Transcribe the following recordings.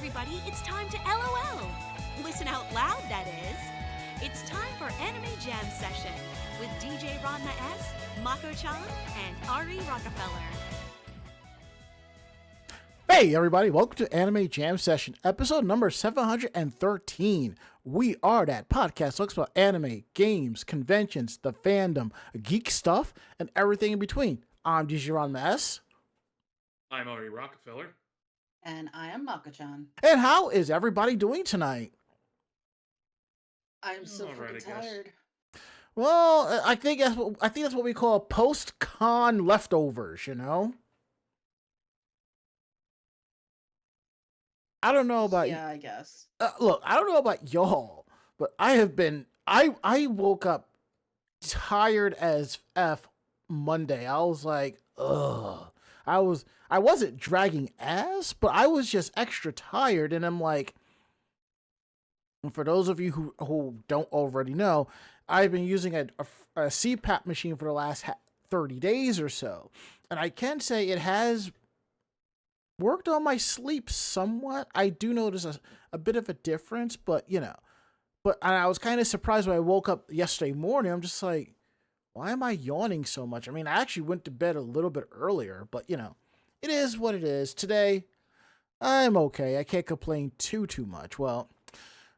everybody, it's time to LOL. Listen out loud, that is. It's time for Anime Jam Session with DJ Ranma S, Mako-chan, and Ari Rockefeller. Hey everybody, welcome to Anime Jam Session, episode number 713. We are that podcast that talks about anime, games, conventions, the fandom, geek stuff, and everything in between. I'm DJ Ranma S. I'm Ari Rockefeller. And I am Mako-chan. And how is everybody doing tonight? I'm so freaking tired. Well, I think that's what we call post-con leftovers, you know? I don't know about I guess. Look, I don't know about y'all, but I woke up tired as F Monday. I was like, ugh. I wasn't dragging ass, but I was just extra tired, and I'm like, and for those of you who don't already know, I've been using a CPAP machine for the last 30 days or so, and I can say it has worked on my sleep somewhat. I do notice a bit of a difference, but I was kind of surprised when I woke up yesterday morning. I'm just like, why am I yawning so much? I mean, I actually went to bed a little bit earlier, but it is what it is. Today, I'm okay. I can't complain too much. Well,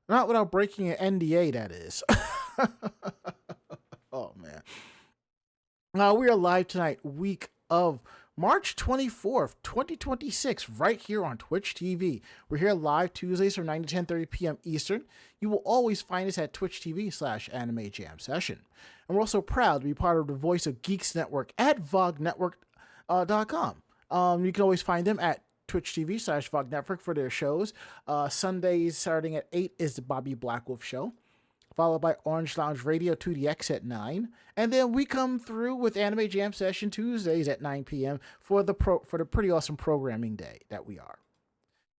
not without breaking an NDA, that is. Oh, man. Now, we are live tonight, week of March 24th, 2026, right here on Twitch TV. We're here live Tuesdays from 9 to 10:30 p.m. Eastern. You will always find us at Twitch TV/Anime Jam Session. And we're also proud to be part of the Voice of Geeks Network at VogNetwork.com. You can always find them at Twitch TV/VogNetwork for their shows. Sundays starting at 8 is the Bobby Blackwolf Show, followed by Orange Lounge Radio 2DX at 9. And then we come through with Anime Jam Session Tuesdays at 9 p.m. for the pretty awesome programming day that we are.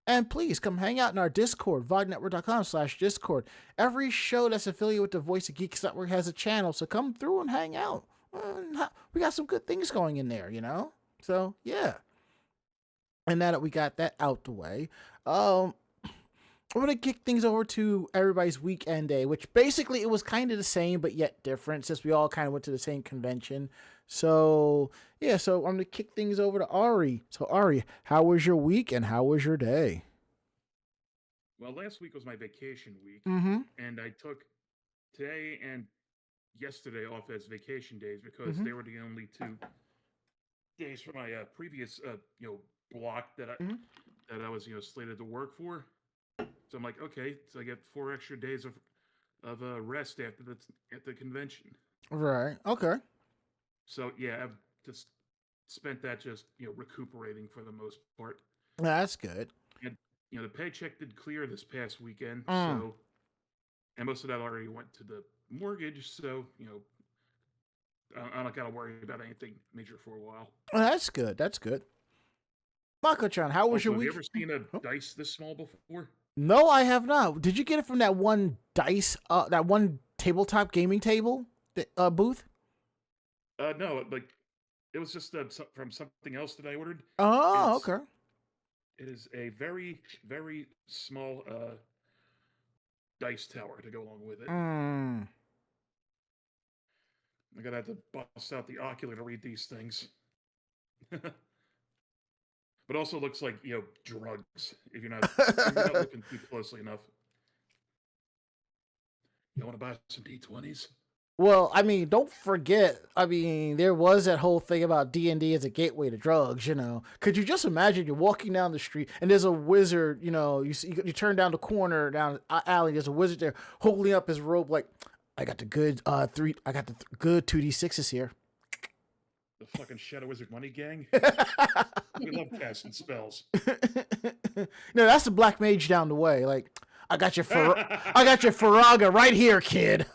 And please come hang out in our Discord, vognetwork.com/Discord. Every show that's affiliated with the Voice of Geeks Network has a channel, so come through and hang out. We got some good things going in there, So, yeah. And now that we got that out the way, we're going to kick things over to everybody's weekend day, which basically it was kind of the same, but yet different since we all kind of went to the same convention. So, yeah, so I'm going to kick things over to Ari. So, Ari, how was your week and how was your day? Well, last week was my vacation week, Mm-hmm. and I took today and yesterday off as vacation days because they were the only 2 days for my previous, block that I was, slated to work for. So I'm like, okay, so I get 4 extra days of rest after the convention. Right. Okay. So yeah, I've just spent that just recuperating for the most part. That's good. And the paycheck did clear this past weekend, so and most of that already went to the mortgage. So I don't gotta worry about anything major for a while. That's good. That's good. Mako-chan, how was your week? Have you ever seen a dice this small before? No, I have not. Did you get it from that one dice, that one tabletop gaming table booth? No, it was just from something else that I ordered. Oh, okay. It is a very, very small dice tower to go along with it. I'm gonna have to bust out the ocular to read these things. But also looks like drugs if you're not looking too closely enough. You want to buy some D20s? Well, I mean, don't forget. I mean, there was that whole thing about D&D as a gateway to drugs. Could you just imagine you're walking down the street and there's a wizard? You turn down the corner down the alley. There's a wizard there holding up his robe, like, I got the good good 2d6s here. The fucking Shadow Wizard Money Gang. We love casting spells. No, that's the Black Mage down the way. Like, I got your Faraga right here, kid.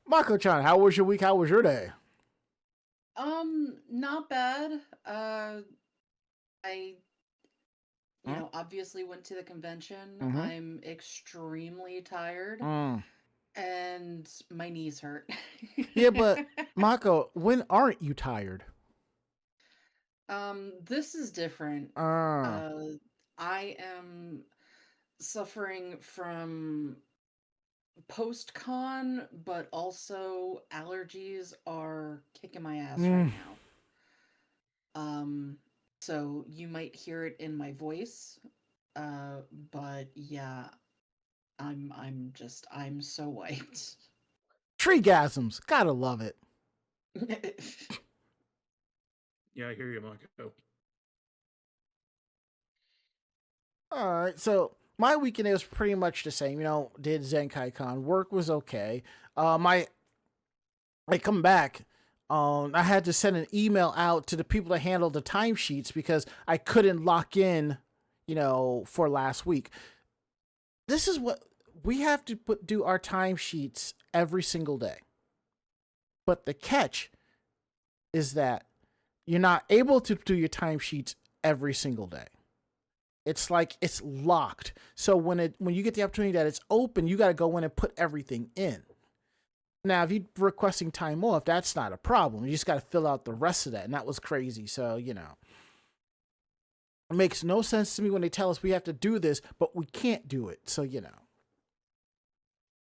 Mako-chan, how was your week? How was your day? Not bad. I obviously went to the convention. I'm extremely tired. And my knees hurt. Yeah, but Mako, when aren't you tired? This is different. Ah. I am suffering from post-con, but also allergies are kicking my ass right now. So you might hear it in my voice. But yeah, I'm so wiped. Treegasms. Gotta love it. Yeah, I hear you, Mako. All right, so my weekend was pretty much the same. You know, did Zenkaikon. Work was okay. I come back. I had to send an email out to the people that handle the timesheets because I couldn't lock in, you know, for last week. This is what we have to do our timesheets every single day. But the catch is that you're not able to do your timesheets every single day. It's like it's locked. So when you get the opportunity that it's open, you got to go in and put everything in. Now, if you're requesting time off, that's not a problem. You just got to fill out the rest of that. And that was crazy. So, you know, it makes no sense to me when they tell us we have to do this, but we can't do it. So, you know,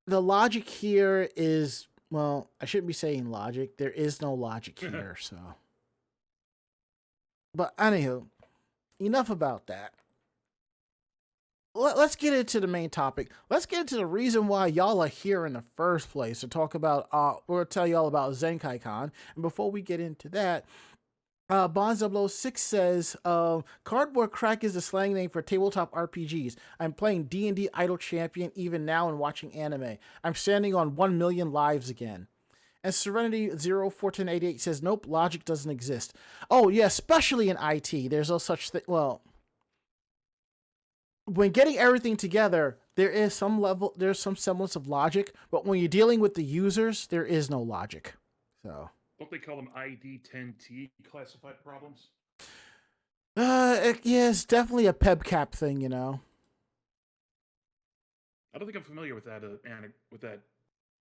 the logic here is, well, I shouldn't be saying logic. There is no logic here. So, but anywho, enough about that. Let's get into the main topic. Let's get into the reason why y'all are here in the first place to talk about, we'll tell y'all about Zenkaikon. And before we get into that, Bond006 says, cardboard crack is the slang name for tabletop RPGs. I'm playing D&D Idol Champion even now and watching anime. I'm standing on 1 million lives again. And Serenity 01488 says, nope, logic doesn't exist. Oh, yeah, especially in IT. There's no such thing. Well, when getting everything together, there's some semblance of logic, but when you're dealing with the users, there is no logic. So, don't they call them ID10T classified problems? Yeah, it's definitely a PEBCAP thing, you know. I don't think I'm familiar with that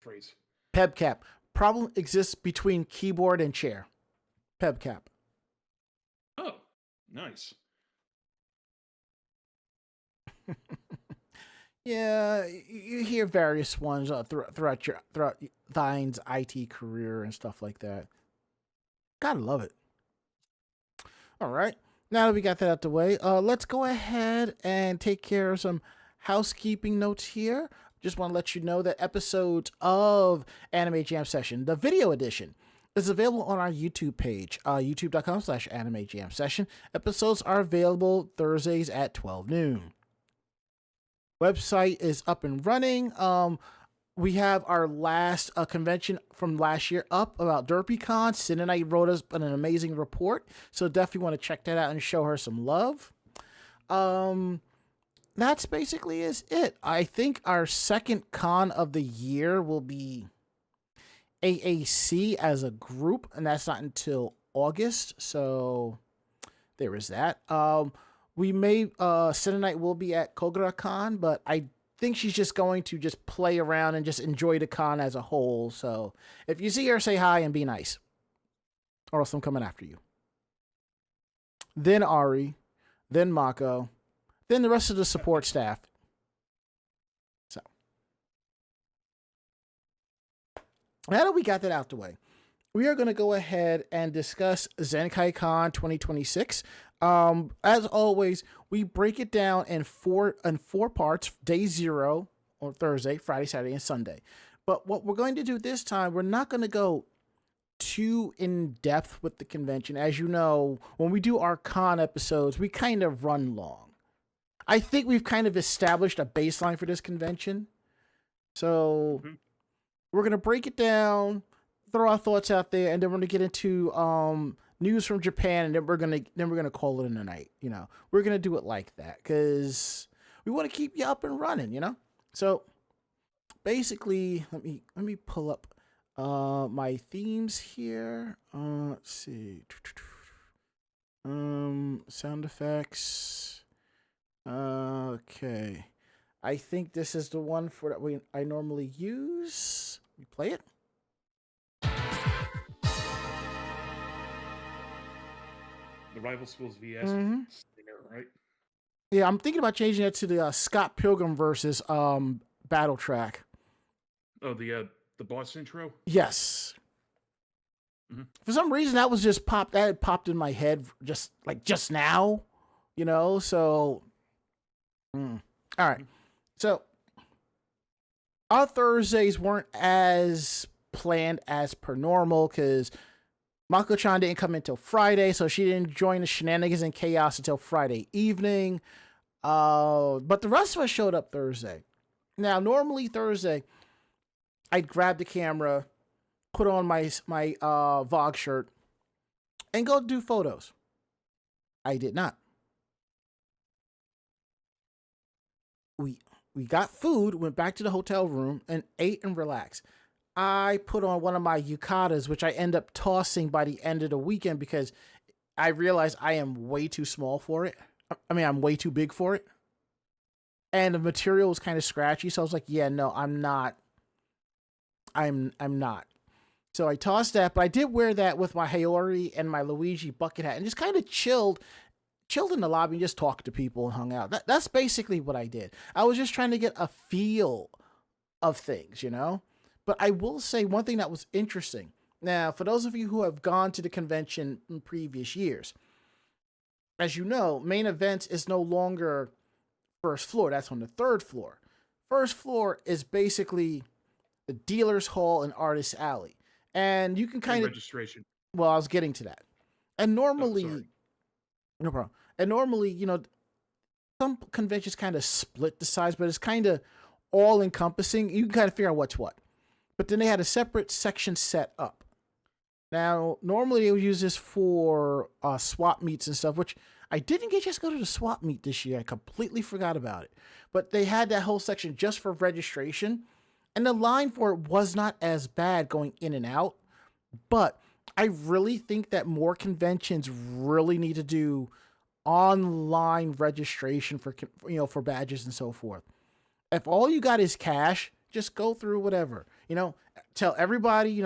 phrase. PEBCAP. Problem exists between keyboard and chair. PEBCAP. Oh, nice. Yeah, you hear various ones throughout Thine's IT career and stuff like that. Gotta love it. All right, now that we got that out the way, let's go ahead and take care of some housekeeping notes here. Just want to let you know that episodes of Anime Jam Session, the video edition, is available on our YouTube page, youtube.com/Anime Jam Session. Episodes are available Thursdays at 12 noon. Website is up and running. We have our last convention from last year up about DerpyCon. Sin and I wrote us an amazing report, so definitely want to check that out and show her some love. That's basically is it. I think our second con of the year will be AAC as a group, and that's not until August. So there is that. We may, Senate will be at Kogura-con, but I think she's just going to just play around and just enjoy the con as a whole. So if you see her, say hi and be nice, or else I'm coming after you. Then Ari, then Mako, then the rest of the support staff. So now that we got that out the way, we are going to go ahead and discuss Zenkaikon 2026. As always, we break it down in four parts: day 0 on Thursday, Friday, Saturday, and Sunday. But what we're going to do this time, we're not going to go too in depth with the convention. As you know, when we do our con episodes, we kind of run long. I think we've kind of established a baseline for this convention. So we're going to break it down, throw our thoughts out there, and then we're going to get into news from Japan, and then we're gonna call it in a night. You know, we're gonna do it like that because we want to keep you up and running. You know, so basically, let me pull up my themes here. Let's see, sound effects. Okay, I think this is the one for that I normally use. Let me play it. the rival schools VS, right? Yeah, I'm thinking about changing it to the Scott Pilgrim versus Battle Track. Oh, the boss intro. Yes. Mm-hmm. For some reason, that was just popped. That had popped in my head just now, So, all right. So, our Thursdays weren't as planned as per normal because Mako-chan didn't come until Friday, so she didn't join the shenanigans and chaos until Friday evening. But the rest of us showed up Thursday. Now, normally Thursday, I'd grab the camera, put on my Vogue shirt, and go do photos. I did not. We got food, went back to the hotel room, and ate and relaxed. I put on one of my yukatas, which I end up tossing by the end of the weekend because I realized I am way too small for it. I mean, I'm way too big for it. And the material was kind of scratchy, so I was like, yeah, no, I'm not. I'm not. So I tossed that, but I did wear that with my Haori and my Luigi bucket hat and just kind of chilled in the lobby and just talked to people and hung out. That's basically what I did. I was just trying to get a feel of things, But I will say one thing that was interesting. Now, for those of you who have gone to the convention in previous years, as you know, main events is no longer first floor. That's on the third floor. First floor is basically the dealer's hall and artist's alley. And you can kind of registration. Well, I was getting to that. And normally, no problem. And normally, some conventions kind of split the size, but it's kind of all encompassing. You can kind of figure out what's what. But then they had a separate section set up. Now, normally they would use this for swap meets and stuff, which I didn't get just go to the swap meet this year. I completely forgot about it. But they had that whole section just for registration. And the line for it was not as bad going in and out. But I really think that more conventions really need to do online registration for badges and so forth. If all you got is cash, just go through whatever. Tell everybody,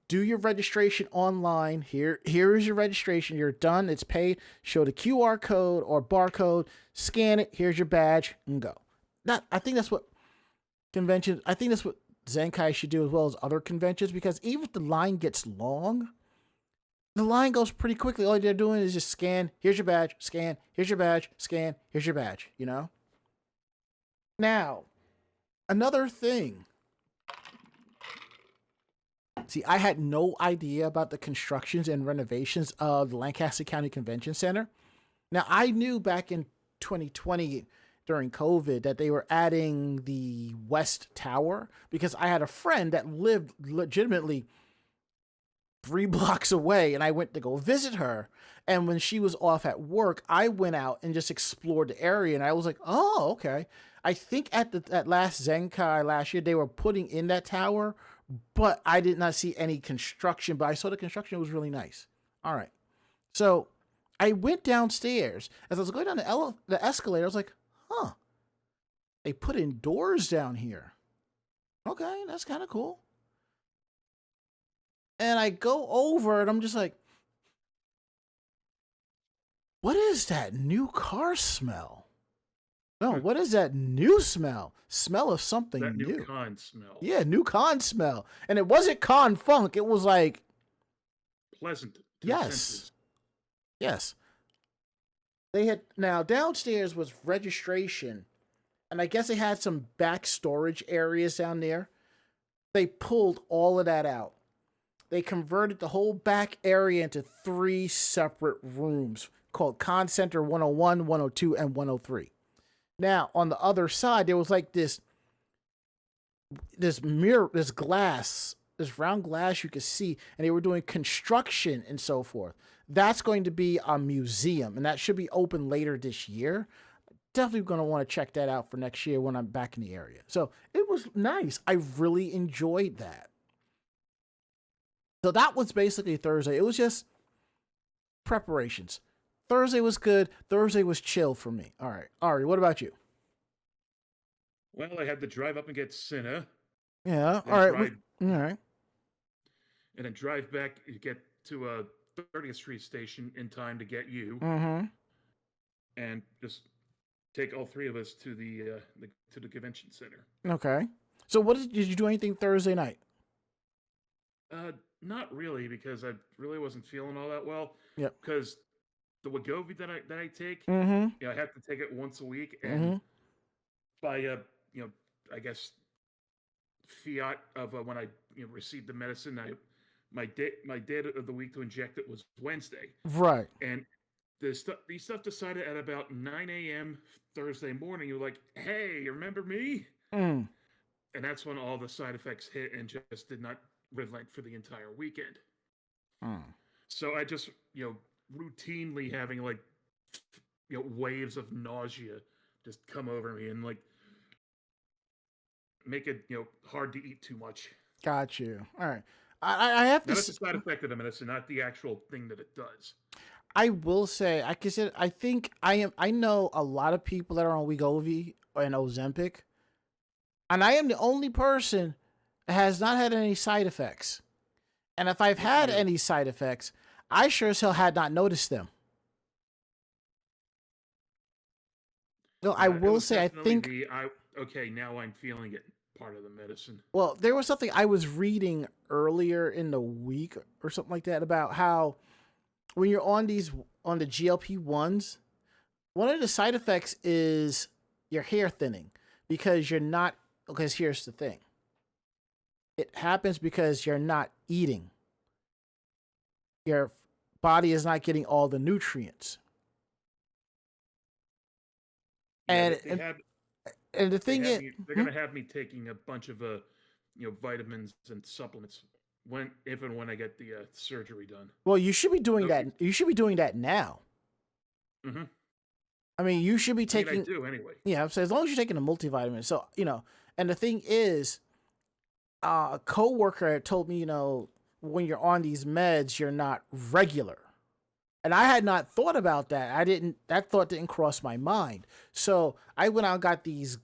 do your registration online. Here is your registration. You're done. It's paid. Show the QR code or barcode. Scan it. Here's your badge and go. I think that's what conventions. I think that's what Zenkai should do as well as other conventions, because even if the line gets long, the line goes pretty quickly. All they're doing is just scan. Here's your badge. Scan. Here's your badge. Scan. Here's your badge. Now, another thing. See, I had no idea about the constructions and renovations of the Lancaster County Convention Center. Now, I knew back in 2020 during COVID that they were adding the West Tower because I had a friend that lived legitimately 3 blocks away, and I went to go visit her. And when she was off at work, I went out and just explored the area, and I was like, oh, okay. I think at last Zenkai last year, they were putting in that tower, but I did not see any construction, but I saw the construction. It was really nice. All right. So I went downstairs. As I was going down the escalator, I was like, huh, they put in doors down here. Okay, that's kind of cool. And I go over and I'm just like, what is that new car smell? No, what is that new smell? Smell of something that new. New con smell. Yeah, new con smell. And it wasn't con funk. It was like pleasant. Yes. Yes. They had now downstairs was registration, and I guess they had some back storage areas down there. They pulled all of that out. They converted the whole back area into 3 separate rooms called Con Center 101, 102, and 103. Now, on the other side, there was like this mirror, this glass, this round glass you could see, and they were doing construction and so forth. That's going to be a museum, and that should be open later this year. Definitely going to want to check that out for next year when I'm back in the area. So it was nice. I really enjoyed that. So that was basically Thursday. It was just preparations. Thursday was good. Thursday was chill for me. All right. Ari, what about you? Well, I had to drive up and get Cinna. Yeah. All right. All right. And then drive back. You get to 30th Street station in time to get you, Mm-hmm. and just take all three of us to the convention center. Okay. So what did you do anything Thursday night? Not really, because I really wasn't feeling all that well. Yep. Because the Wegovy that I take, Mm-hmm. I have to take it once a week, and Mm-hmm. by I guess fiat of when I received the medicine, my day of the week to inject it was Wednesday, Right. and these stuff decided at about 9 a.m. Thursday morning. You're like, hey, you remember me? Mm. And that's when all the side effects hit and just did not relent for the entire weekend. Mm. So I just, routinely having like, waves of nausea just come over me and like make it, hard to eat too much. Got you. All right. I have to. Now, that's a side effect of the medicine, not the actual thing that it does. I will say, I think I know a lot of people that are on Wegovy and Ozempic, and I am the only person that has not had any side effects. And if I've had any side effects, I sure as hell had not noticed them. No, I will say, I think. Okay, now I'm feeling it. Part of the medicine. Well, there was something I was reading earlier in the week or something like that about how when you're on the GLP-1s, one of the side effects is your hair thinning because here's the thing. It happens because you're not eating. Your body is not getting all the nutrients. Yeah, and the thing is, they're going to have me taking a bunch of vitamins and supplements if and when I get the surgery done. Well, you should be doing that. You should be doing that now. Mm-hmm. I mean, you should be taking. I do anyway. Yeah, so as long as you're taking a multivitamin. So and the thing is, a coworker told me, when you're on these meds, you're not regular. And I had not thought about that. That thought didn't cross my mind. So I went out and got these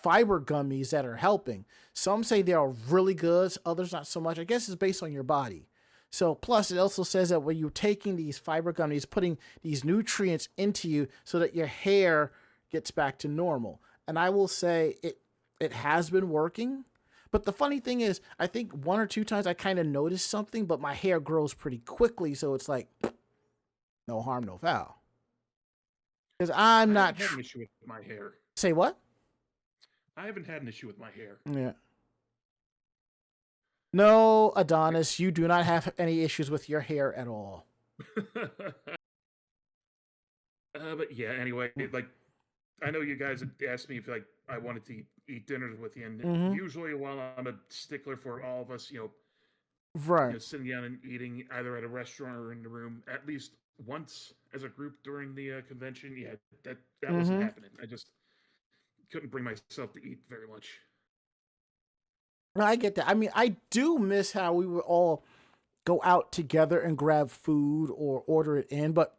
fiber gummies that are helping. Some say they are really good, others not so much. I guess it's based on your body. So plus it also says that when you're taking these fiber gummies, putting these nutrients into you so that your hair gets back to normal. And I will say it has been working. But the funny thing is, I think one or two times I kind of noticed something, but my hair grows pretty quickly. So it's like, no harm, no foul. Because I'm not. I haven't had an issue with my hair. Say what? I haven't had an issue with my hair. Yeah. No, Adonis, you do not have any issues with your hair at all. But yeah, anyway, I know you guys asked me if I wanted to eat dinner with you, and usually while I'm a stickler for all of us, right, sitting down and eating either at a restaurant or in the room at least once as a group during the convention. Yeah, that wasn't happening. I just couldn't bring myself to eat very much. No, I get that. I mean, I do miss how we would all go out together and grab food or order it in. But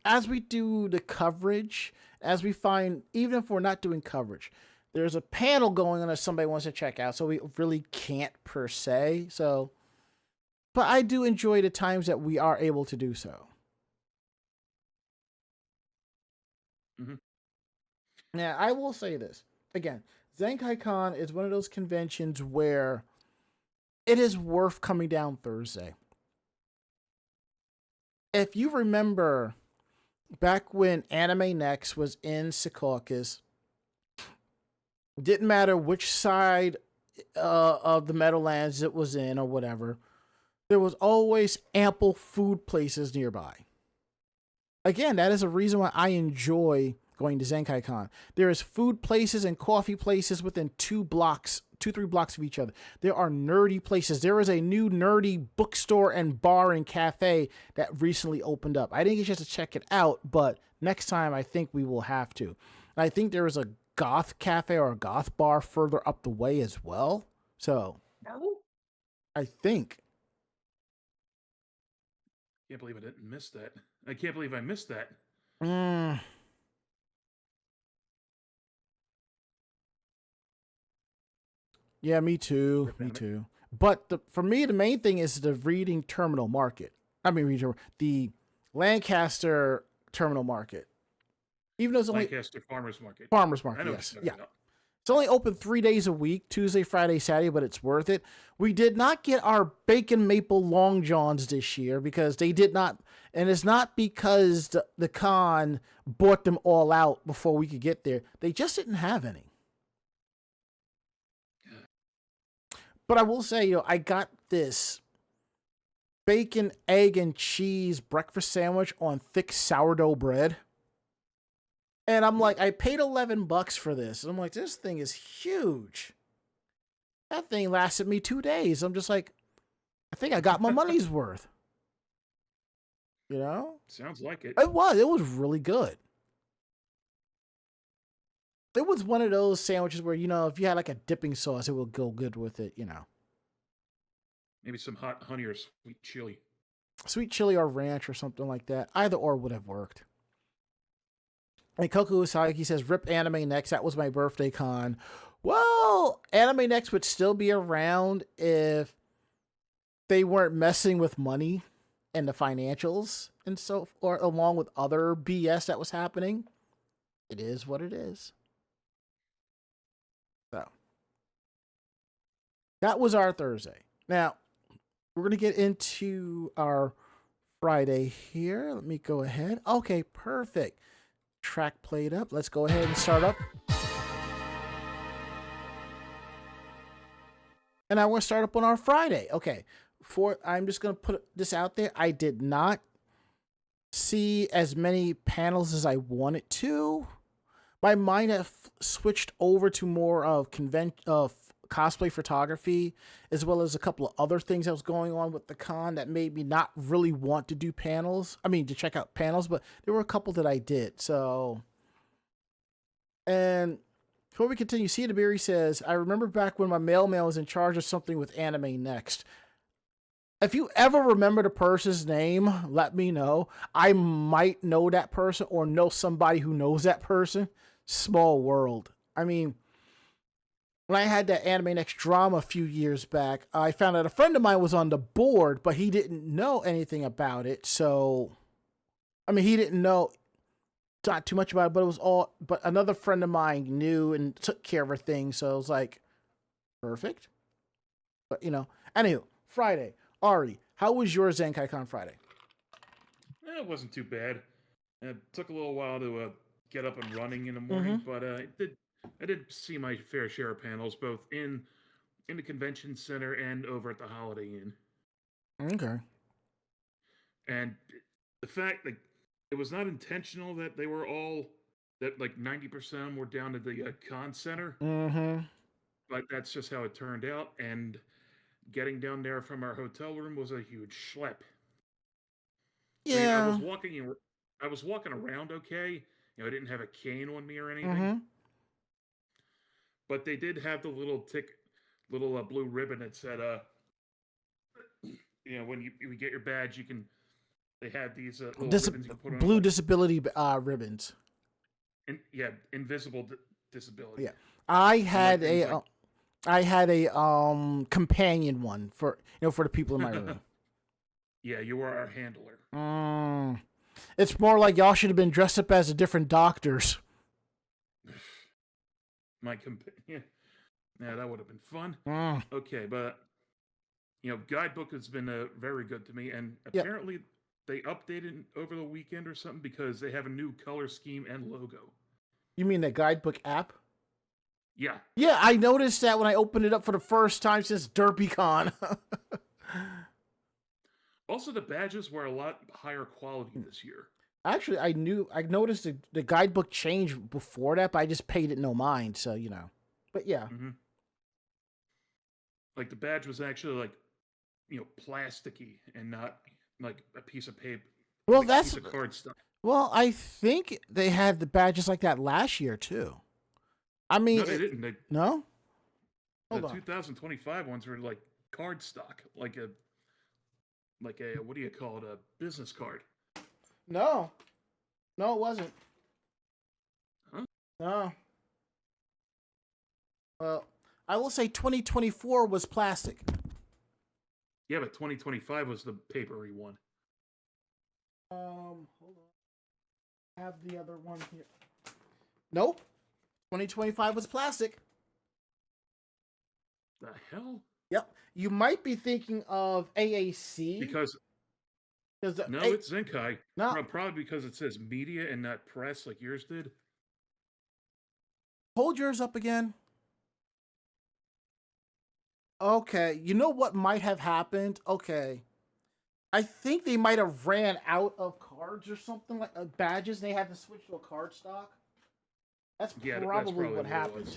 as we do the coverage, as we find, even if we're not doing coverage, there's a panel going on that somebody wants to check out. So we really can't per se. So, but I do enjoy the times that we are able to do so. Mm-hmm. Now, I will say this again. Zenkaikon is one of those conventions where it is worth coming down Thursday. If you remember back when Anime Next was in Secaucus, didn't matter which side of the Meadowlands it was in or whatever, there was always ample food places nearby. Again, that is a reason why I enjoy going to Zenkaikon. There is food places and coffee places within 3 blocks of each other. There are nerdy places. There is a new nerdy bookstore and bar and cafe that recently opened up. I didn't get a chance to check it out, but next time I think we will have to. And I think there is a goth cafe or a goth bar further up the way as well. So, I think. Can't believe I didn't miss that. I can't believe I missed that. Yeah, me too. Me too. But for me, the main thing is the reading terminal market. I mean regional, the Lancaster Terminal Market. Even though it's only Lancaster Farmers Market. Farmers Market, I know yes, what you're yeah. talking about. It's only open 3 days a week, Tuesday, Friday, Saturday, but it's worth it. We did not get our bacon maple long johns this year because they did not, and it's not because the con bought them all out before we could get there. They just didn't have any. But I will say, I got this bacon, egg, and cheese breakfast sandwich on thick sourdough bread. And I'm like, I paid $11 for this. And I'm like, this thing is huge. That thing lasted me 2 days. I'm just like, I think I got my money's worth. Sounds like it. It was really good. It was one of those sandwiches where, if you had like a dipping sauce, it would go good with it, Maybe some hot honey or sweet chili. Sweet chili or ranch or something like that. Either or would have worked. And Coco Usagi says, rip Anime Next. That was my birthday con. Well, Anime Next would still be around if they weren't messing with money and the financials and so, or along with other BS that was happening. It is what it is. So that was our Thursday. Now we're going to get into our Friday here. Let me go ahead. Okay, perfect. Track played up. Let's go ahead and start up. And I want to start up on our Friday. Okay. I'm just going to put this out there. I did not see as many panels as I wanted to. My mind have switched over to more of cosplay photography, as well as a couple of other things that was going on with the con that made me not really want to do panels. I mean, to check out panels, but there were a couple that I did. So, and before we continue, Cedarberry says, I remember back when my mailman was in charge of something with Anime Next. If you ever remember the person's name, let me know. I might know that person or know somebody who knows that person. Small world. I mean, when I had that Anime Next drama a few years back, I found out a friend of mine was on the board, but he didn't know anything about it. So, I mean, he didn't know not too much about it, but another friend of mine knew and took care of her thing. So it was like, perfect. But, anywho, Friday. Ari, how was your Zenkaikon Friday? It wasn't too bad. It took a little while to get up and running in the morning, but I did see my fair share of panels, both in the convention center and over at the Holiday Inn. Okay. And the fact, it was not intentional that they were all, that 90% of them were down at the con center. Mm-hmm. But that's just how it turned out, and getting down there from our hotel room was a huge schlep. Yeah. I was walking around okay. I didn't have a cane on me or anything. Mm-hmm. But they did have the little blue ribbon that said, when you get your badge, they had these little ribbons you can put on. Blue disability ribbons. And yeah, invisible disability. Yeah, I had a companion one for for the people in my room. Yeah, you were our handler. It's more like y'all should have been dressed up as different doctors. Yeah, that would have been fun. Okay, but Guidebook has been very good to me, and apparently they updated over the weekend or something because they have a new color scheme and logo. You mean the Guidebook app? Yeah. Yeah, I noticed that when I opened it up for the first time since DerpyCon. Also, the badges were a lot higher quality this year. Actually, I noticed the Guidebook changed before that, but I just paid it no mind, so But yeah. Mm-hmm. The badge was actually plasticky and not like a piece of paper. Well, that's a piece of card stuff. Well, I think they had the badges like that last year too. I mean, no, they didn't. No. The 2025 ones were like card stock, like a what do you call it? A business card. No, it wasn't. Huh? No. Well, I will say 2024 was plastic. Yeah, but 2025 was the papery one. Hold on. I have the other one here. Nope. 2025 was plastic. The hell? Yep. You might be thinking of AAC. Because no, it's Zenkai. No. Probably because it says media and not press like yours did. Hold yours up again. Okay. You know what might have happened? Okay. I think they might have ran out of cards or something like badges. And they had to switch to a card stock. That's probably what happened.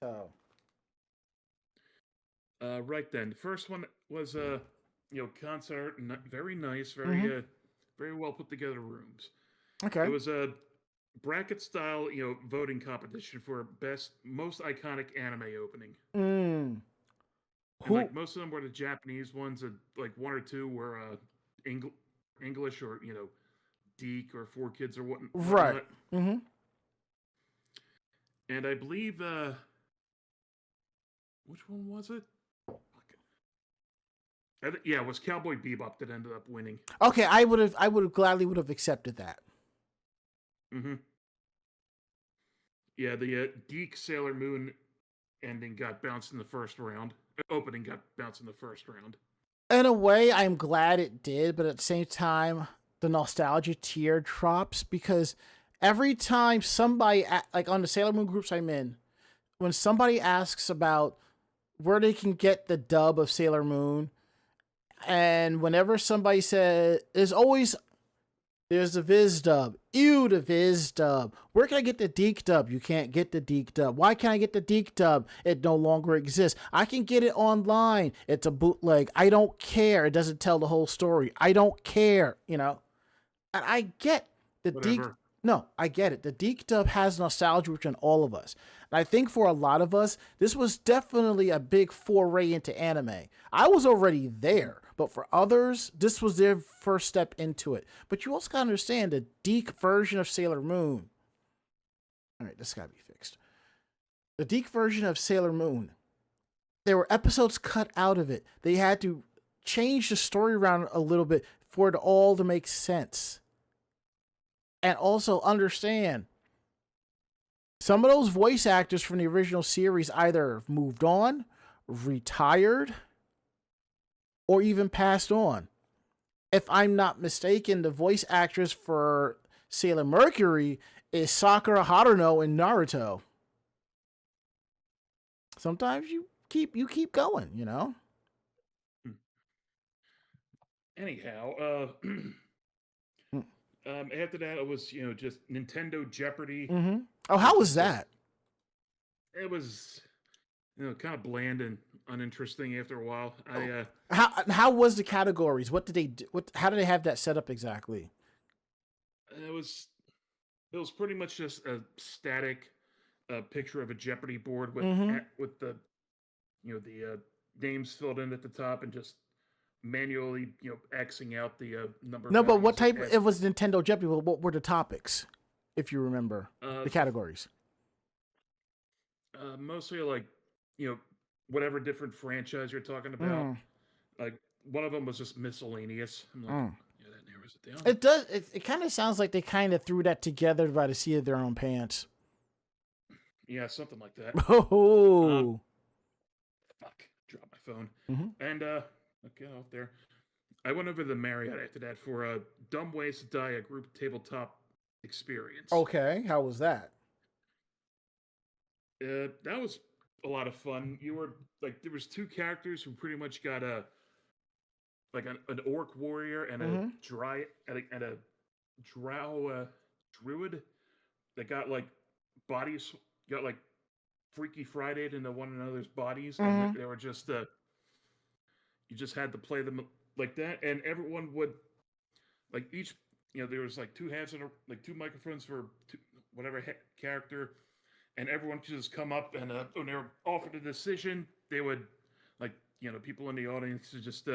So. Right then. The first one was concert, very nice, very very well put together rooms. Okay. It was a bracket style, voting competition for most iconic anime opening. And, like most of them were the Japanese ones, and like one or two were English or Deke or Four Kids or whatnot. Right. And I believe which one was it? Yeah, it was Cowboy Bebop that ended up winning. Okay, I would gladly accepted that. Yeah, the Deke Sailor Moon ending got bounced in the first round. Opening got bounced in the first round. In a way, I'm glad it did, but at the same time, the nostalgia tear drops because every time somebody, like on the Sailor Moon groups I'm in, when somebody asks about where they can get the dub of Sailor Moon, and whenever somebody says, there's the Viz dub. Ew, the Viz dub. Where can I get the Deke dub? You can't get the Deke dub. Why can't I get the Deke dub? It no longer exists. I can get it online. It's a bootleg. I don't care. It doesn't tell the whole story. I don't care, And I get the Deke. No, I get it. The Deke dub has nostalgia within all of us. And I think for a lot of us, this was definitely a big foray into anime. I was already there, but for others, this was their first step into it. But you also got to understand the Deke version of Sailor Moon. All right, this got to be fixed. The Deke version of Sailor Moon, there were episodes cut out of it. They had to change the story around a little bit for it all to make sense. And also understand, some of those voice actors from the original series either moved on, retired, or even passed on. If I'm not mistaken, the voice actress for Sailor Mercury is Sakura Haruno in Naruto. Sometimes you keep going, Anyhow, after that, it was just Nintendo Jeopardy. Oh, how was that? It was kind of bland and uninteresting after a while. How was the categories? What did they do? How did they have that set up exactly? It was pretty much just a static picture of a Jeopardy board with the the names filled in at the top and just manually Xing out the number. No, but what type? It was Nintendo Jeopardy. What were the topics, if you remember the categories? Mostly like whatever different franchise you're talking about. Like one of them was just miscellaneous. I'm like, yeah, that narrows it down. It does. It kind of sounds like they kind of threw that together by the seat of their own pants. Yeah, something like that. Oh, fuck! Dropped my phone. And get off there. I went over to the Marriott after that for a Dumb Ways to Die, a group tabletop experience. Okay, how was that? That was a lot of fun. You were like, there was two characters who pretty much got an orc warrior and a drow druid that got like bodies, got like Freaky Friday into one another's bodies, and they were just you just had to play them like that, and everyone would like each there was like two halves and like two microphones for whatever character. And everyone could just come up and when they were offered a decision, they would, like, people in the audience to just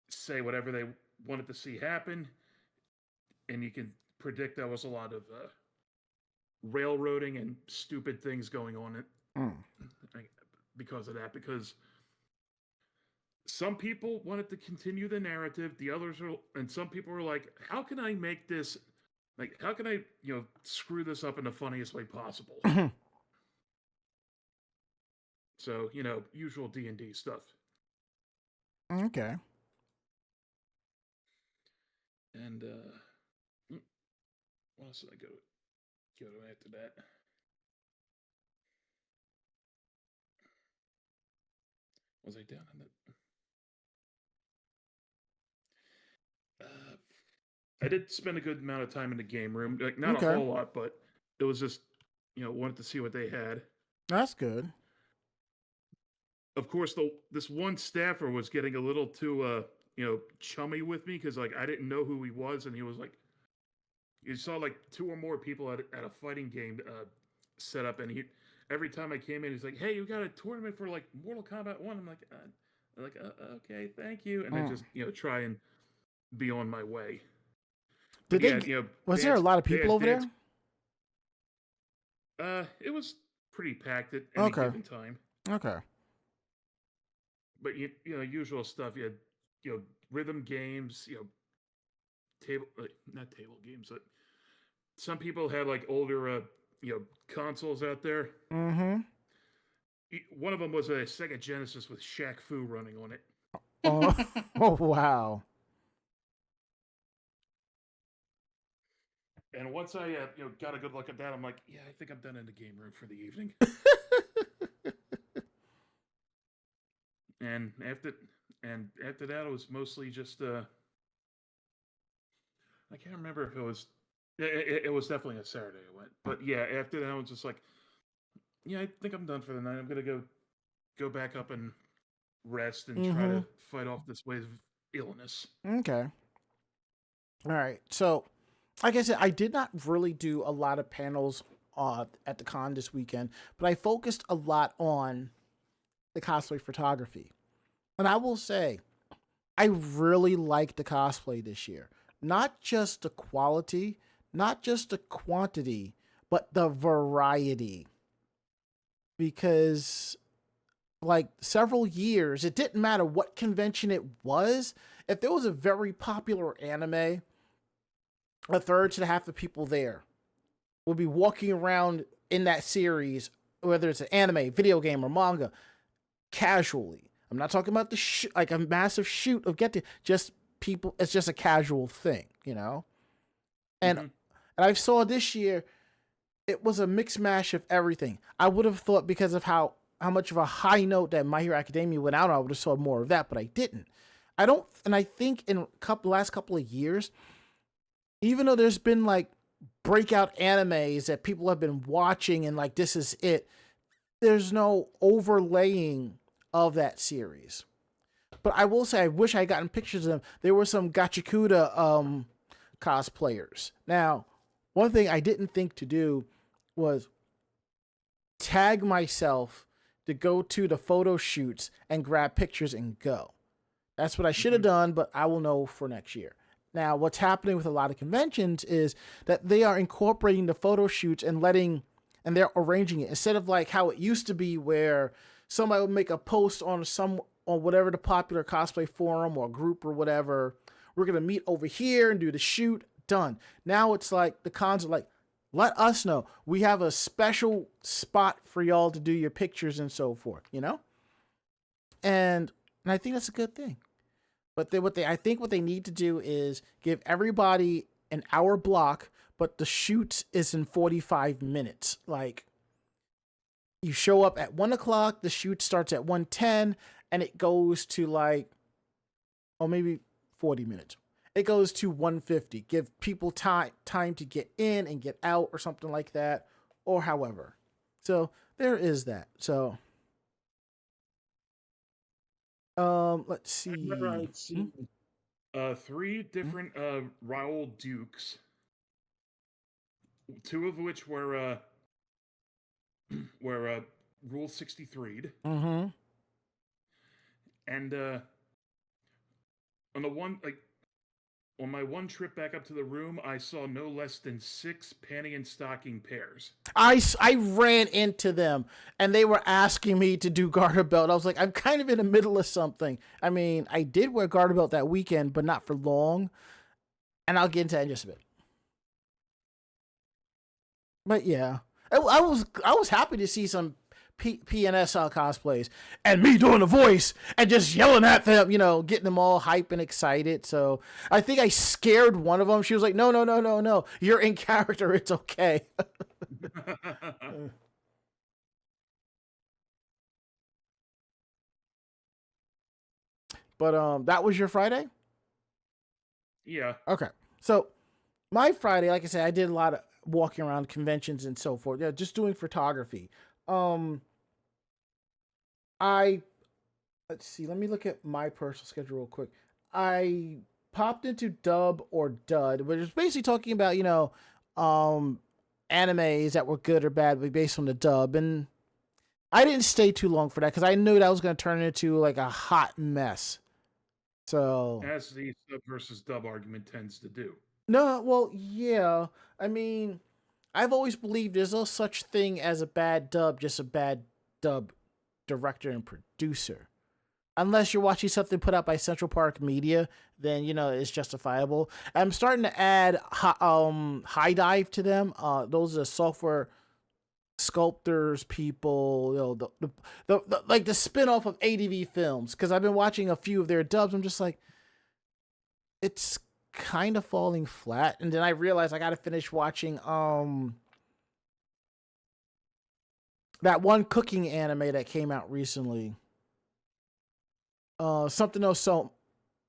say whatever they wanted to see happen. And you can predict there was a lot of railroading and stupid things going on because of that. Because some people wanted to continue the narrative. The others are, and some people were like, "How can I make this? Like, how can I, screw this up in the funniest way possible?" So, usual D&D stuff. Okay. And what else did I go to after that? Was I down in the? I did spend a good amount of time in the game room. Like, not a whole lot, but it was just, wanted to see what they had. That's good. Of course, this one staffer was getting a little too, chummy with me because, like, I didn't know who he was, and he was like, you saw like 2 or more people at a fighting game set up, and every time I came in, he's like, "Hey, you got a tournament for like Mortal Kombat 1?" I'm like, okay, thank you, and I just try and be on my way. Was there a lot of people over there? It was pretty packed at any given time. Okay. But usual stuff. You had rhythm games. Not table games, but some people had like older consoles out there. Mm-hmm. One of them was a Sega Genesis with Shaq Fu running on it. Oh wow. And once I got a good look at that, I'm like, yeah, I think I'm done in the game room for the evening. And after that, it was mostly just I can't remember if it was. It was definitely a Saturday I went, but yeah, after that I was just like, yeah, I think I'm done for the night. I'm gonna go back up and rest and try to fight off this wave of illness. Okay. All right. So, like I said, I did not really do a lot of panels at the con this weekend, but I focused a lot on the cosplay photography. And I will say, I really liked the cosplay this year. Not just the quality, not just the quantity, but the variety. Because, like, several years, it didn't matter what convention it was. If there was a very popular anime, a third to half the people there will be walking around in that series, whether it's an anime, video game, or manga, casually. I'm not talking about like a massive shoot of just people. It's just a casual thing, And I saw this year, it was a mix mash of everything. I would have thought because of how much of a high note that My Hero Academia went out on, I would have saw more of that, but I didn't. And I think in last couple of years, even though there's been like breakout animes that people have been watching and like this is it, there's no overlaying of that series. But I will say, I wish I had gotten pictures of them. There were some Gachikuda cosplayers. Now, one thing I didn't think to do was tag myself to go to the photo shoots and grab pictures and go. That's what I should have done, but I will know for next year. Now, what's happening with a lot of conventions is that they are incorporating the photo shoots and they're arranging it instead of like how it used to be where somebody would make a post on whatever the popular cosplay forum or group or whatever. We're going to meet over here and do the shoot. Done. Now it's like the cons are like, let us know. We have a special spot for y'all to do your pictures and so forth, And I think that's a good thing. But I think what they need to do is give everybody an hour block, but the shoot is in 45 minutes. Like, you show up at 1:00, the shoot starts at 1:10, and it goes to like, maybe 40 minutes. It goes to 1:50. Give people time to get in and get out or something like that, or however. So there is that. So, let's see. I remember I had seen 3 different Raoul Dukes, 2 of which were Rule 63'd. Mm-hmm. And on the one, like, on my one trip back up to the room, I saw no less than 6 panty and stocking pairs. I ran into them and they were asking me to do garter belt. I was like, I'm kind of in the middle of something. I mean, I did wear garter belt that weekend, but not for long. And I'll get into that in just a bit. But yeah, I was happy to see some PNS cosplays and me doing the voice and just yelling at them, getting them all hype and excited. So I think I scared one of them. She was like, no, you're in character. It's okay. But that was your Friday? Yeah. Okay. So my Friday, like I said, I did a lot of walking around conventions and so forth. Yeah, just doing photography. Let's see, let me look at my personal schedule real quick. I popped into Dub or Dud, which is basically talking about, animes that were good or bad, but based on the dub. And I didn't stay too long for that because I knew that was going to turn into like a hot mess. So as the sub versus dub argument tends to do. No, well, yeah. I mean, I've always believed there's no such thing as a bad dub, just a bad dub director and producer. Unless you're watching something put out by Central Park Media, then it's justifiable. I'm starting to add High Dive to them. Those are software sculptors, people, the like the spin-off of ADV Films, because I've been watching a few of their dubs. I'm just like, it's kind of falling flat. And then I realized I got to finish watching that one cooking anime that came out recently. Something no so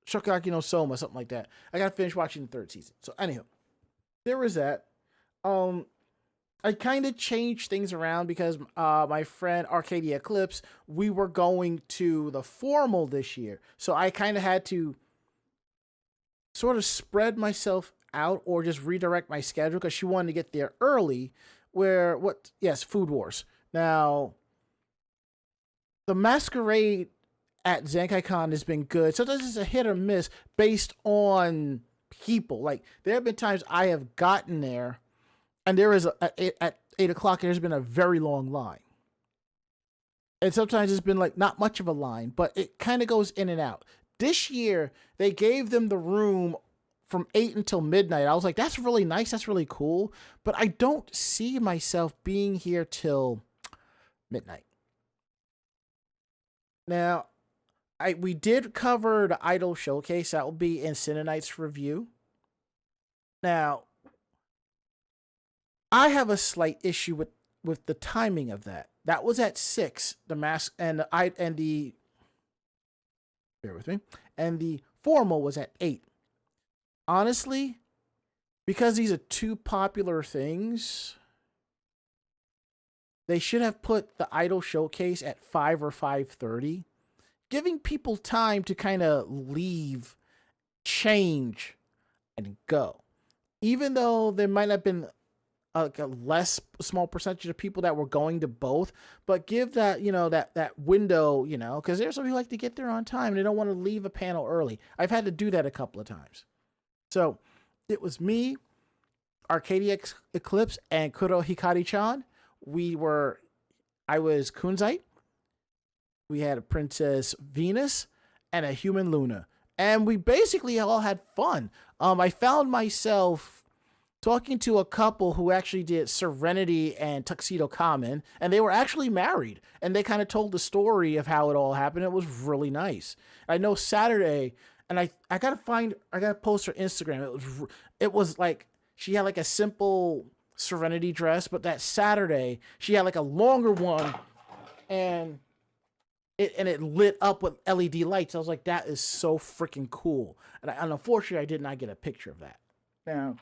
Shokugaki no Soma, something like that. I gotta finish watching the 3rd season. So anyhow, there was that. I kind of changed things around because my friend Arcadia Eclipse, we were going to the formal this year. So I kind of had to sort of spread myself out or just redirect my schedule because she wanted to get there early. Food Wars. Now, the Masquerade at Zenkaikon has been good. Sometimes it's a hit or miss based on people. Like, there have been times I have gotten there and there is at 8 o'clock, there's been a very long line. And sometimes it's been like not much of a line, but it kind of goes in and out. This year, they gave them the room from 8 until midnight. I was like, that's really nice. That's really cool. But I don't see myself being here till midnight. Now, we did cover the Idol Showcase. That will be in Cinenight's review. Now, I have a slight issue with the timing of that. That was at 6. The mask and the bear with me. And the formal was at 8. Honestly, because these are two popular things, they should have put the Idol Showcase at 5 or 5:30, giving people time to kind of leave, change, and go. Even though there might have been a small percentage of people that were going to both, but give that, that window, because there's some people who like to get there on time and they don't want to leave a panel early. I've had to do that a couple of times. So it was me, Arcadia Eclipse, and Kuro Hikari-chan. I was Kunzite. We had a Princess Venus and a human Luna. And we basically all had fun. I found myself talking to a couple who actually did Serenity and Tuxedo Common, and they were actually married. And they kind of told the story of how it all happened. It was really nice. I know Saturday, and I gotta post her Instagram. It was like she had like a simple Serenity dress, but that Saturday she had like a longer one, and it lit up with LED lights. I was like, that is so freaking cool. And unfortunately, I did not get a picture of that. Now,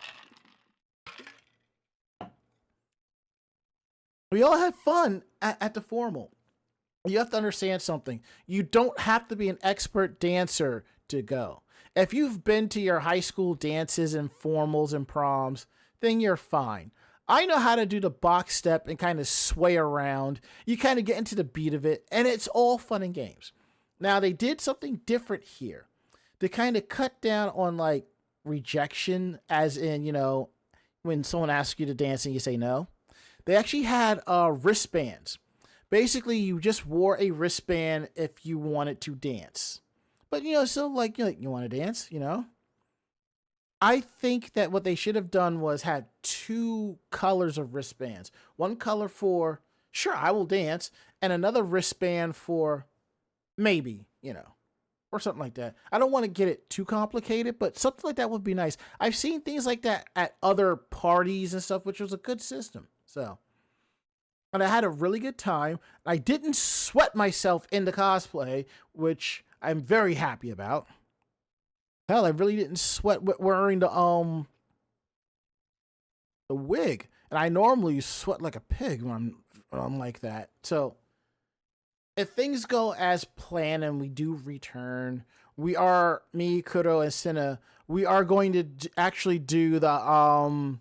we all had fun at the formal. You have to understand something. You don't have to be an expert dancer to go. If you've been to your high school dances and formals and proms, then you're fine. I know how to do the box step and kind of sway around. You kind of get into the beat of it, and it's all fun and games. Now, they did something different here. They kind of cut down on, like, rejection, as in, when someone asks you to dance and you say no. They actually had wristbands. Basically, you just wore a wristband if you wanted to dance. But, still, you want to dance, I think that what they should have done was had two colors of wristbands. One color for, sure, I will dance, and another wristband for maybe, or something like that. I don't want to get it too complicated, but something like that would be nice. I've seen things like that at other parties and stuff, which was a good system. So, and I had a really good time. I didn't sweat myself into cosplay, which I'm very happy about. Hell, I really didn't sweat wearing the wig, and I normally sweat like a pig when I'm like that. So, if things go as planned and we do return, me, Kuro, and Senna, we are going to actually do the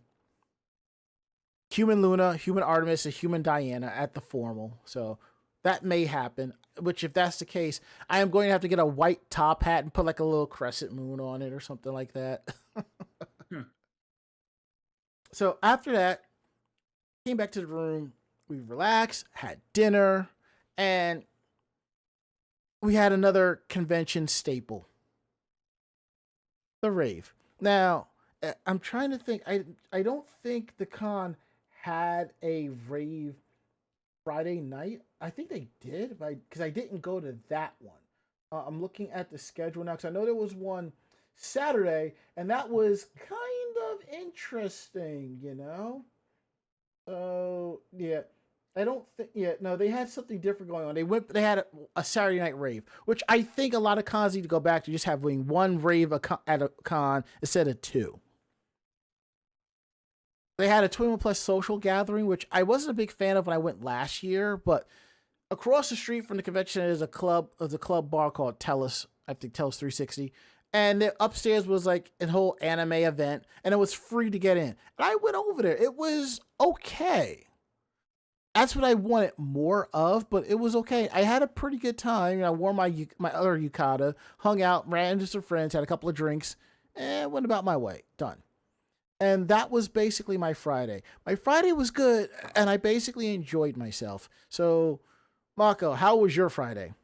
human Luna, human Artemis, and human Diana at the formal. So that may happen, which if that's the case, I am going to have to get a white top hat and put like a little crescent moon on it or something like that. So after that, came back to the room, we relaxed, had dinner, and we had another convention staple, the rave. Now, I'm trying to think. I don't think the con had a rave Friday night. I think they did, because I didn't go to that one. I'm looking at the schedule now because I know there was one Saturday, and that was kind of interesting, So yeah, I don't think. Yeah, no, they had something different going on. They had a Saturday night rave, which I think a lot of cons need to go back to just having one rave at a con instead of two. They had a 21 plus social gathering, which I wasn't a big fan of when I went last year, but across the street from the convention is a club bar called Tellus, I think Tellus 360. And the upstairs was like a whole anime event, and it was free to get in. And I went over there. It was okay. That's what I wanted more of, but it was okay. I had a pretty good time. I wore my other yukata, hung out, ran into some friends, had a couple of drinks, and went about my way. Done. And that was basically my Friday. My Friday was good, and I basically enjoyed myself. So, Mako, how was your Friday?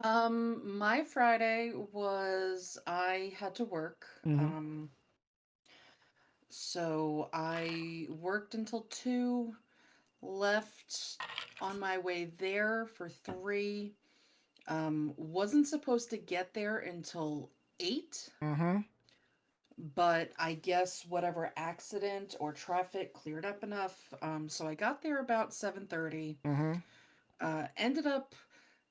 My Friday was I had to work. Mhm. So I worked until 2, left on my way there for 3. Wasn't supposed to get there until 8, Mhm. but I guess whatever accident or traffic cleared up enough. So I got there about 7:30. Mhm. Ended up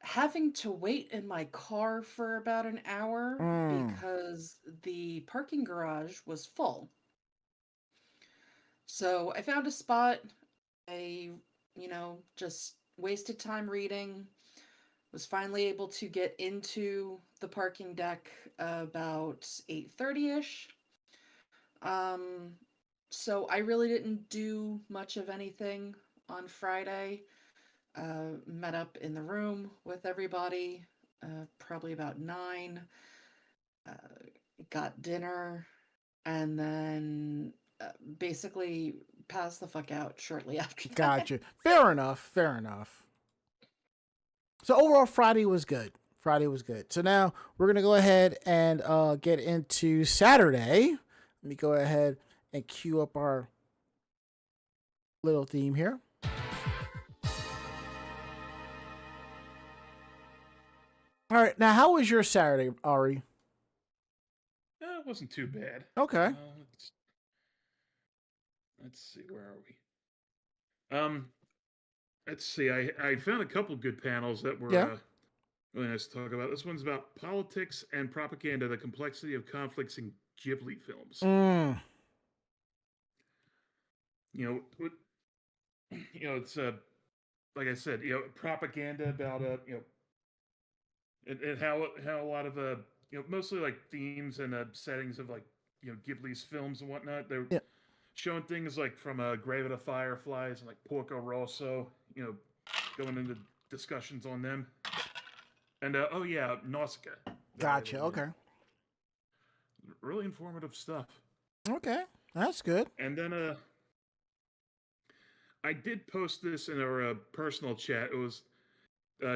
having to wait in my car for about an hour Mm. because the parking garage was full. So I found a spot. I, just wasted time reading. Was finally able to get into the parking deck about 8:30ish. Um, so I really didn't do much of anything on Friday. Met up in the room with everybody, probably about 9. Uh, got dinner, and then basically passed the fuck out shortly after that. Gotcha. Fair enough. Fair enough. So overall, Friday was good. Friday was good. So now we're gonna go ahead and get into Saturday. Let me go ahead and cue up our little theme here. All right. Now, how was your Saturday, Ari? It wasn't too bad. Okay. Let's see, where are we? Let's see. I found a couple good panels that were Yeah. really nice to talk about. This one's about politics and propaganda: the complexity of conflicts in Ghibli films. Mm. It's like I said, propaganda about and how a lot of mostly like themes and settings of like Ghibli's films and whatnot. They're Yeah. showing things like from Grave of the Fireflies and like Porco Rosso, going into discussions on them. And oh yeah, Nausicaa. Gotcha. Okay. really informative stuff. Okay, that's good. And then I did post this in our personal chat. It was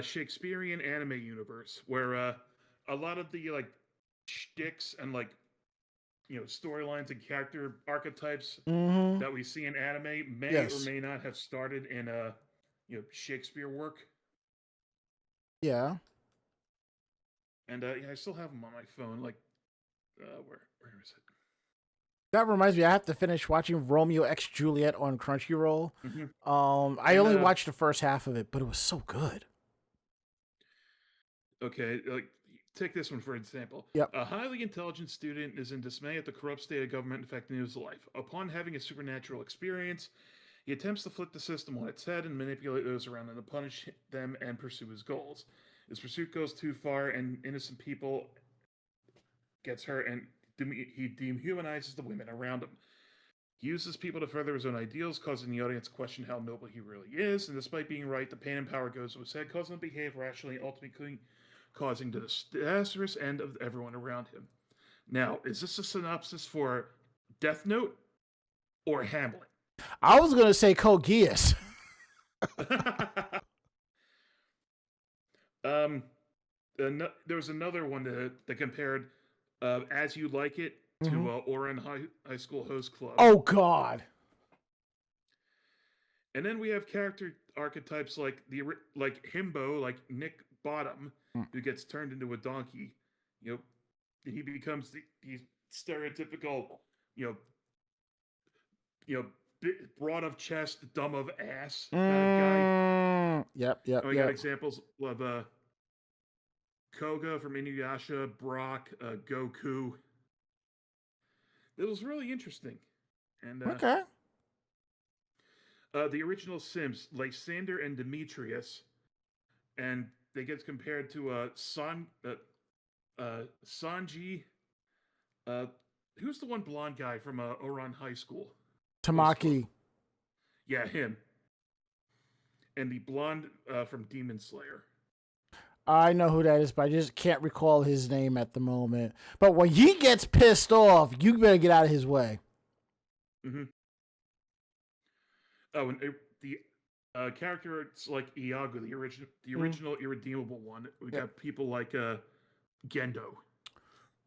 Shakespearean anime universe, where a lot of the like shticks and like storylines and character archetypes Mm-hmm. that we see in anime may or Yes. may not have started in Shakespeare work. Yeah. And yeah, I still have them on my phone. Like, where is it? That reminds me, I have to finish watching Romeo X Juliet on Crunchyroll. I And, only watched the first half of it, but it was so good. Okay, like take this one for example. Yep. A highly intelligent student is in dismay at the corrupt state of government affecting his life. Upon having a supernatural experience, he attempts to flip the system on its head and manipulate those around him to punish them and pursue his goals. His pursuit goes too far, and innocent people gets hurt, and he dehumanizes the women around him. He uses people to further his own ideals, causing the audience to question how noble he really is. And despite being right, the pain and power goes to his head, causing him to behave rationally, ultimately causing the disastrous end of everyone around him. Now, is this a synopsis for Death Note or Hamlet? I was going to say Code Geass. There was another one that compared As You Like It to Ouran High School Host Club. Oh, God. And then we have character archetypes like Himbo, like Nick Bottom, who gets turned into a donkey. He becomes the stereotypical, broad of chest, dumb of ass kind of guy. Yep. We got examples of Koga from Inuyasha, Brock, Goku. It was really interesting. And okay. The original Sims, Lysander and Demetrius, and they get compared to Sanji. Who's the one blonde guy from Ouran High School? Tamaki. Yeah, him. And the blonde from Demon Slayer. I know who that is, but I just can't recall his name at the moment. But when he gets pissed off, you better get out of his way. Mm-hmm. Oh, and the character, it's like Iago, the original irredeemable one. We got people like Gendo.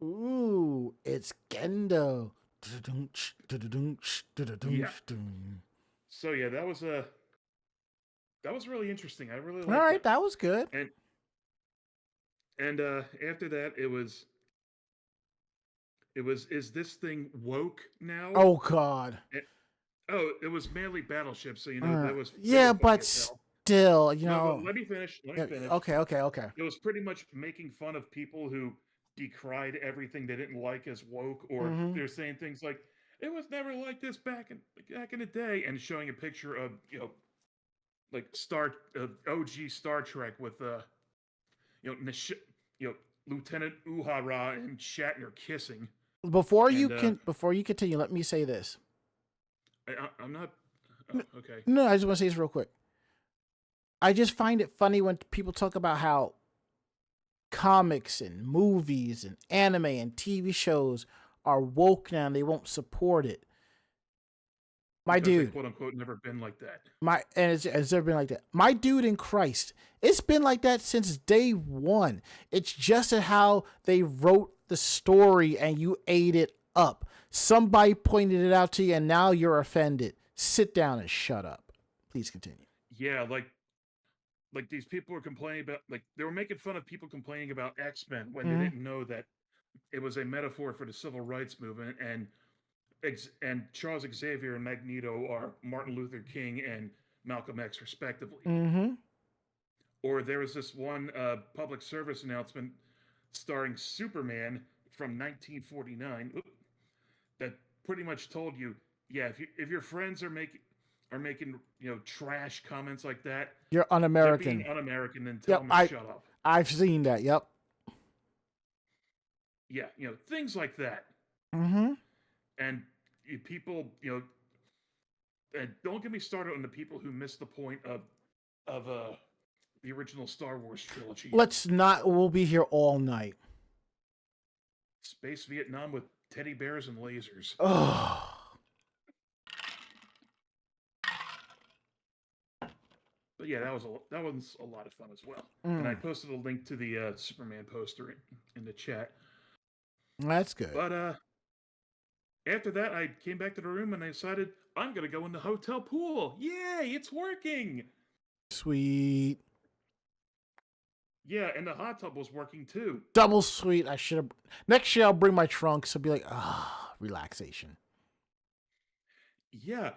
Ooh, it's Gendo. Yeah. So yeah, that was really interesting. I really liked All right, that was good. And after that, it was is this thing woke now? Oh God. It was Manly Battleship, so that was but still, No, let me finish. Okay. It was pretty much making fun of people who decried everything they didn't like as woke, or they're saying things like it was never like this back in the day, and showing a picture of like OG Star Trek with Lieutenant Uhura and Shatner kissing. Before you continue, let me say this. I'm not. Okay. No, I just want to say this real quick. I just find it funny when people talk about how comics and movies and anime and TV shows are woke now and they won't support it. My dude, they, quote unquote, never been like that. It's never been like that. My dude in Christ, it's been like that since day one. It's just how they wrote the story and you ate it up. Somebody pointed it out to you and now you're offended. Sit down and shut up. Please continue. Yeah, like these people were complaining about, they were making fun of people complaining about X-Men when they didn't know that it was a metaphor for the civil rights movement, and Charles Xavier and Magneto are Martin Luther King and Malcolm X, respectively. Or there was this one public service announcement starring Superman from 1949 that pretty much told you, yeah, if your friends are making trash comments like that, you're un-American. Being un-American, and tell them to shut up. I've seen that. Yep. Yeah, things like that. And people, and don't get me started on the people who missed the point of the original Star Wars trilogy. Let's not. We'll be here all night. Space Vietnam with teddy bears and lasers. Oh. But yeah, that was a lot of fun as well. Mm. And I posted a link to the Superman poster in the chat. That's good. But after that, I came back to the room and I decided I'm gonna go in the hotel pool. Yay, it's working. Sweet. Yeah, and the hot tub was working too. Double sweet. I should have. Next year, I'll bring my trunks. I'll be like, relaxation. Yeah.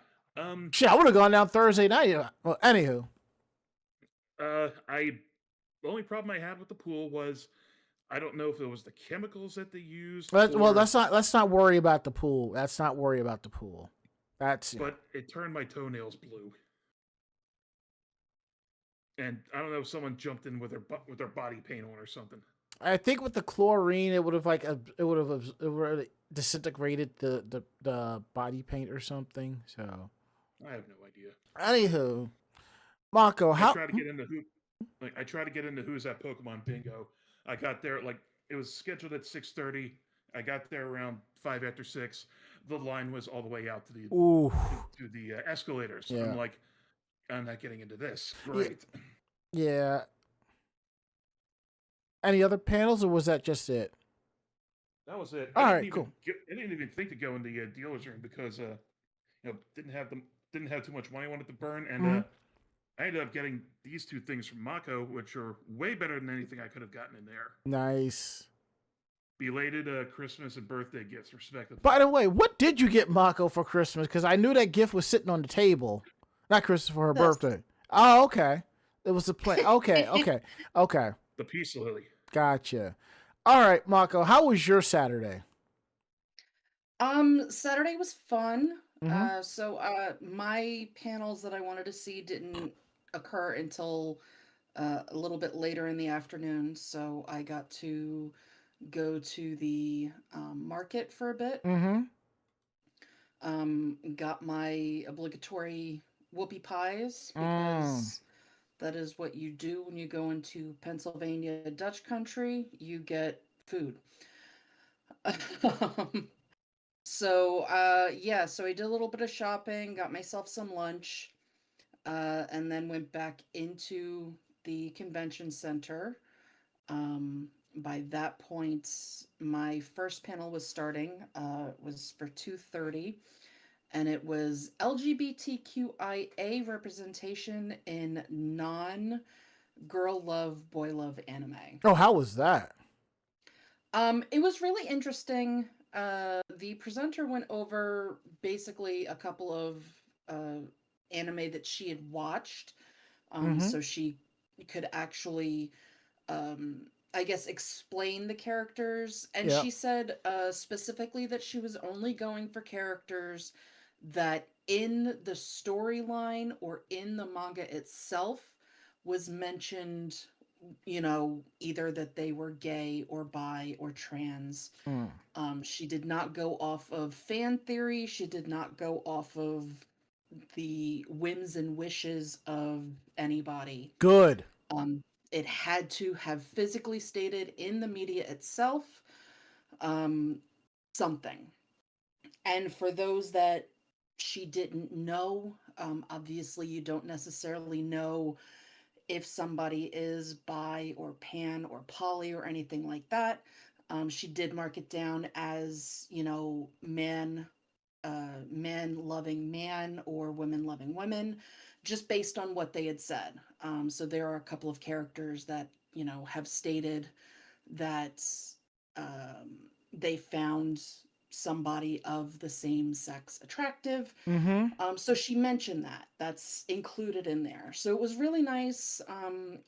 Shit, I would have gone down Thursday night. Well, anywho. The only problem I had with the pool was I don't know if it was the chemicals that they used. Well, let's not worry about the pool. Let's not worry about the pool. But it turned my toenails blue. And I don't know if someone jumped in with their body paint on or something. I think with the chlorine, it would have disintegrated the body paint or something. So I have no idea. Anywho, Mako, how I tried to get into Who's That Pokemon Bingo. I got there it was scheduled at 6:30. I got there around 5 after 6. The line was all the way out to the escalators. Yeah. I'm like, I'm not getting into this. Great. Yeah. Any other panels, or was that just it? That was it. All right, cool. I didn't even think to go in the dealer's room because didn't have too much money I wanted to burn, and I ended up getting these two things from Mako, which are way better than anything I could have gotten in there. Nice. Belated Christmas and birthday gifts, respectively. By the way, what did you get Mako for Christmas? Because I knew that gift was sitting on the table. Not Christmas, for her birthday. Oh, okay. It was a plan. Okay. The peace lily. Gotcha. All right, Mako, how was your Saturday? Saturday was fun. So my panels that I wanted to see didn't occur until a little bit later in the afternoon. So I got to go to the market for a bit. Got my obligatory whoopie pies because that is what you do when you go into Pennsylvania Dutch country. You get food. So I did a little bit of shopping, got myself some lunch, and then went back into the convention center. By that point, my first panel was starting, was for 2:30, and it was LGBTQIA representation in non-girl love, boy love anime. Oh, how was that? It was really interesting. The presenter went over basically a couple of anime that she had watched, so she could actually, I guess, explain the characters. And she said specifically that she was only going for characters that in the storyline or in the manga itself was mentioned, either that they were gay or bi or trans. She did not go off of fan theory. She did not go off of the whims and wishes of anybody. Good. It had to have physically stated in the media itself something. And for those that she didn't know, obviously you don't necessarily know if somebody is bi or pan or poly or anything like that. She did mark it down as, man loving man or women loving women, just based on what they had said. So there are a couple of characters that, have stated that they found somebody of the same sex attractive. So she mentioned that. That's included in there. So it was really nice.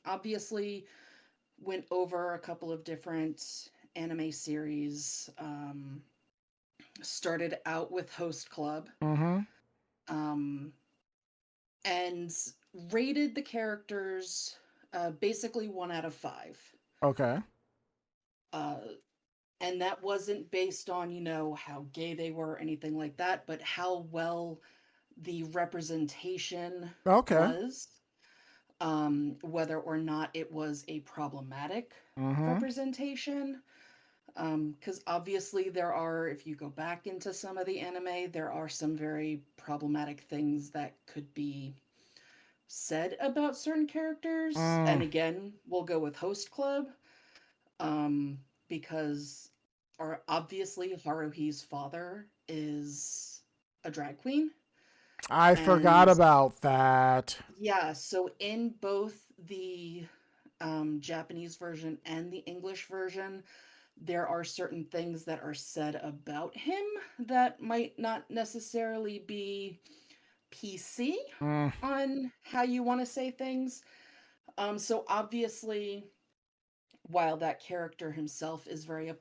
Obviously went over a couple of different anime series. Started out with Host Club. And rated the characters basically 1 out of 5. Okay. And that wasn't based on, how gay they were or anything like that, but how well the representation was. Whether or not it was a problematic representation. Because obviously there are, if you go back into some of the anime, there are some very problematic things that could be said about certain characters. And again, we'll go with Host Club, because obviously Haruhi's father is a drag queen. I forgot about that. Yeah, so in both the Japanese version and the English version, there are certain things that are said about him that might not necessarily be PC on how you want to say things. So obviously, while that character himself is a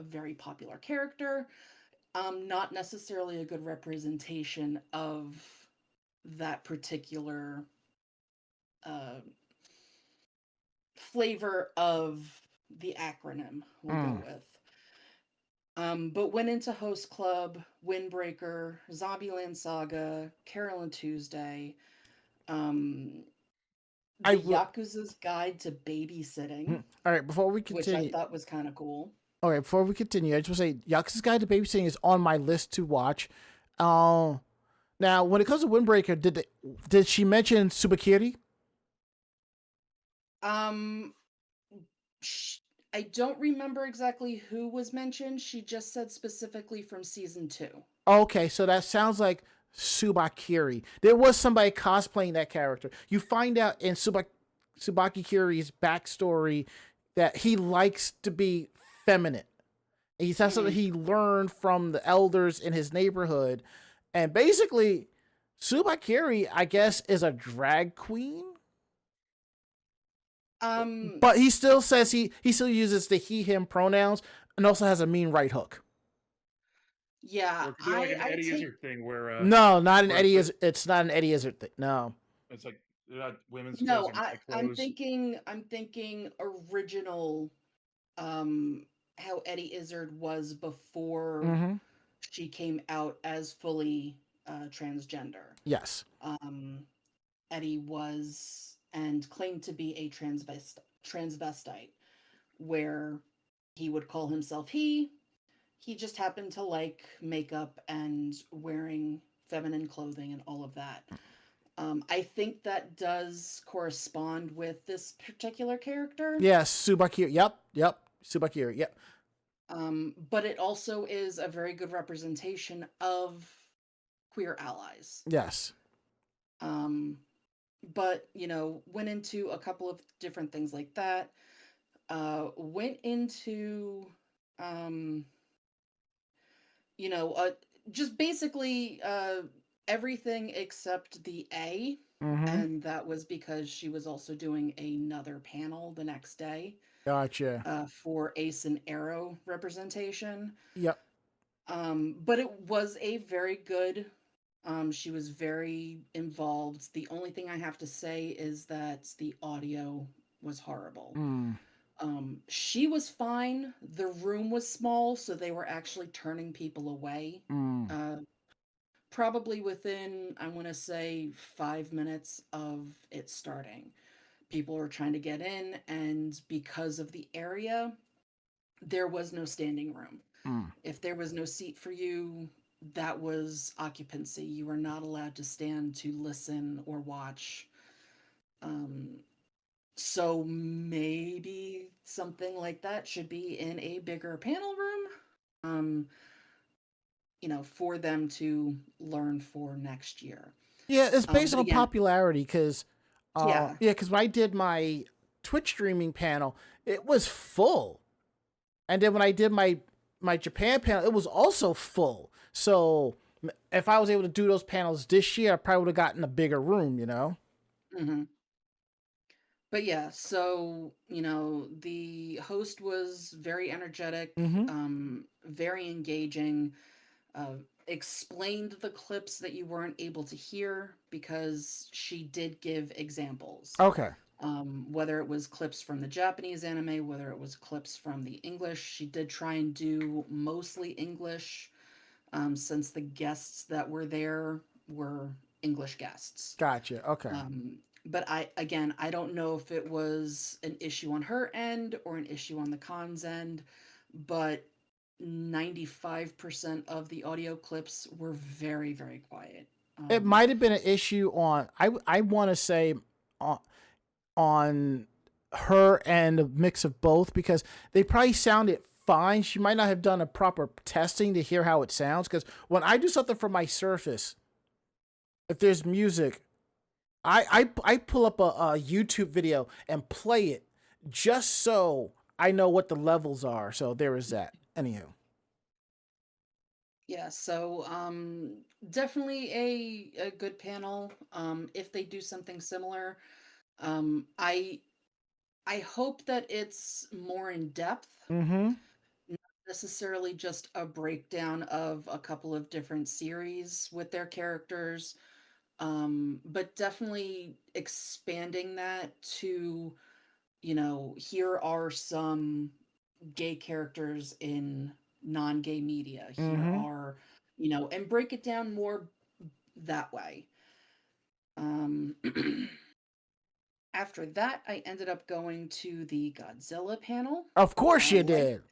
very popular character, not necessarily a good representation of that particular flavor of the acronym we'll go with. But went into Host Club, Windbreaker, Zombieland Saga, Carol and Tuesday, Yakuza's Guide to Babysitting. All right, before we continue, which I thought was kind of cool. All right, before we continue, I just want to say Yakuza's Guide to Babysitting is on my list to watch. Now, when it comes to Windbreaker, did she mention Subakiri? I don't remember exactly who was mentioned. She just said specifically from season 2. Okay, so that sounds like Subakiri. There was somebody cosplaying that character. You find out in Subakiri's backstory that he likes to be feminine. That's something he learned from the elders in his neighborhood. And basically, Subakiri, I guess, is a drag queen. But he still says he still uses the he, him pronouns and also has a mean right hook. Yeah, like an Eddie Izzard thing where no, not an Eddie Izzard. It's not an Eddie Izzard thing. No, it's like they're not women's clothes. No, I'm thinking original. How Eddie Izzard was before she came out as fully transgender. Yes. Eddie was and claimed to be a transvestite, where he would call himself he. He just happened to like makeup and wearing feminine clothing and all of that. I think that does correspond with this particular character. Yes, Subakiri. Yep. Subakiri. Yep. But it also is a very good representation of queer allies. Yes. But, went into a couple of different things like that. Went into, just basically everything except the A. And that was because she was also doing another panel the next day. Gotcha. For Ace and Arrow representation. Yep. But it was a very good. She was very involved. The only thing I have to say is that the audio was horrible. She was fine. The room was small, so they were actually turning people away. Probably within, I want to say, 5 minutes of it starting. People were trying to get in, and because of the area, there was no standing room. If there was no seat for you, that was occupancy. You were not allowed to stand to listen or watch. So maybe something like that should be in a bigger panel room, for them to learn for next year. Yeah, it's based on popularity because, because when I did my Twitch streaming panel, it was full. And then when I did my Japan panel, it was also full. So if I was able to do those panels this year, I probably would have gotten a bigger room, But yeah, so, the host was very energetic, very engaging, explained the clips that you weren't able to hear because she did give examples. Okay. Whether it was clips from the Japanese anime, whether it was clips from the English, she did try and do mostly English, since the guests that were there were English guests. Gotcha. Okay. But I don't know if it was an issue on her end or an issue on the con's end. but 95% of the audio clips were very, very quiet. It might have been an issue on I want to say on her and a mix of both, because they probably sounded fine. She might not have done a proper testing to hear how it sounds, because when I do something for my Surface, if there's music, I pull up a YouTube video and play it just so I know what the levels are. So there is that. Anywho. Yeah, so definitely a good panel. If they do something similar, I hope that it's more in depth, Mm-hmm. not necessarily just a breakdown of a couple of different series with their characters, but definitely expanding that to, here are some gay characters in non-gay media. Here Mm-hmm. are, and break it down more that way. Um, after that, I ended up going to the Godzilla panel. Of course you Life, did.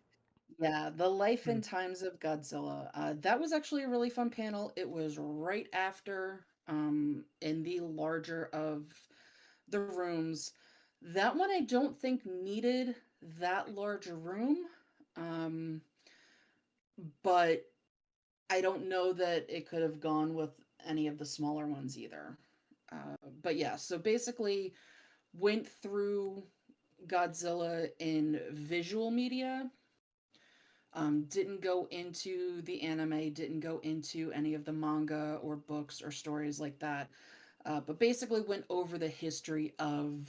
yeah, the life and times of Godzilla. That was actually a really fun panel. It was right after, in the larger of the rooms. That one I don't think needed that large a room. Um, but I don't know that it could have gone with any of the smaller ones either. But yeah, so basically went through Godzilla in visual media. Didn't go into the anime, didn't go into any of the manga or books or stories like that. But basically went over the history of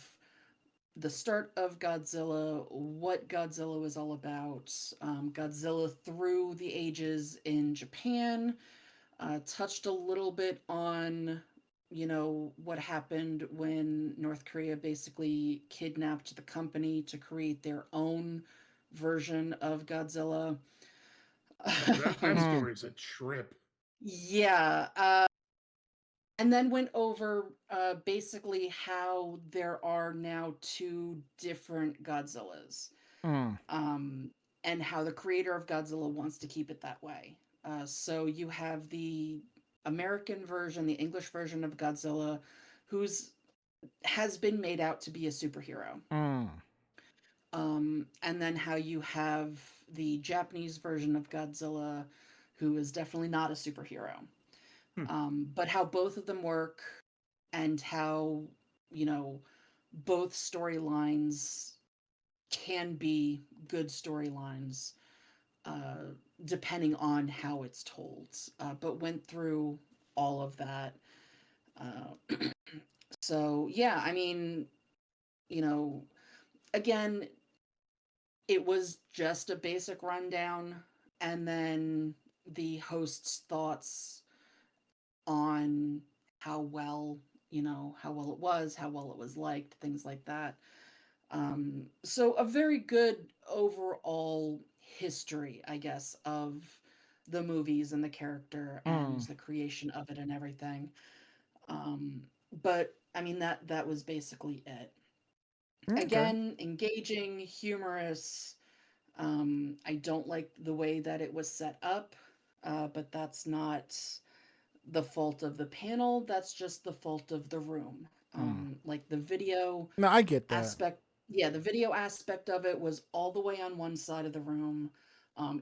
the start of Godzilla, what Godzilla was all about, Godzilla through the ages in Japan, touched a little bit on, what happened when North Korea basically kidnapped the company to create their own version of Godzilla. That story is a trip. Yeah. And then went over basically how there are now two different Godzillas, Mm. um, and how the creator of Godzilla wants to keep it that way. So you have the American version, the English version of Godzilla, who's has been made out to be a superhero. Mm. And then how you have the Japanese version of Godzilla, who is definitely not a superhero. But how both of them work, and how, both storylines can be good storylines, depending on how it's told. But went through all of that. So, yeah, I mean, you know, again, it was just a basic rundown, and then the host's thoughts on how well, how well it was, how well it was liked, things like that. So a very good overall history, I guess, of the movies and the character and Mm. the creation of it and everything. Um, but I mean that was basically it. Okay. Again, engaging, humorous. I don't like the way that it was set up, but that's not the fault of the panel. That's just the fault of the room. Mm. Like the video No, I get that. aspect, yeah, the video aspect of it was all the way on one side of the room.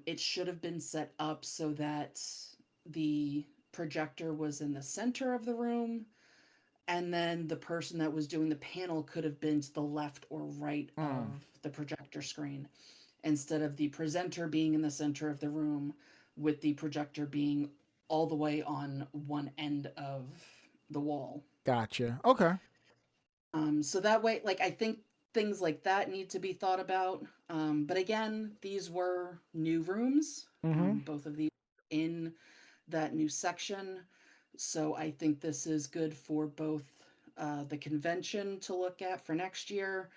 It should have been set up so that the projector was in the center of the room, and then the person that was doing the panel could have been to the left or right Mm. of the projector screen, instead of the presenter being in the center of the room with the projector being all the way on one end of the wall. Gotcha. Okay. So that way, like, I think things like that need to be thought about. But again, these were new rooms, Mm-hmm. both of these in that new section. So I think this is good for both the convention to look at for next year,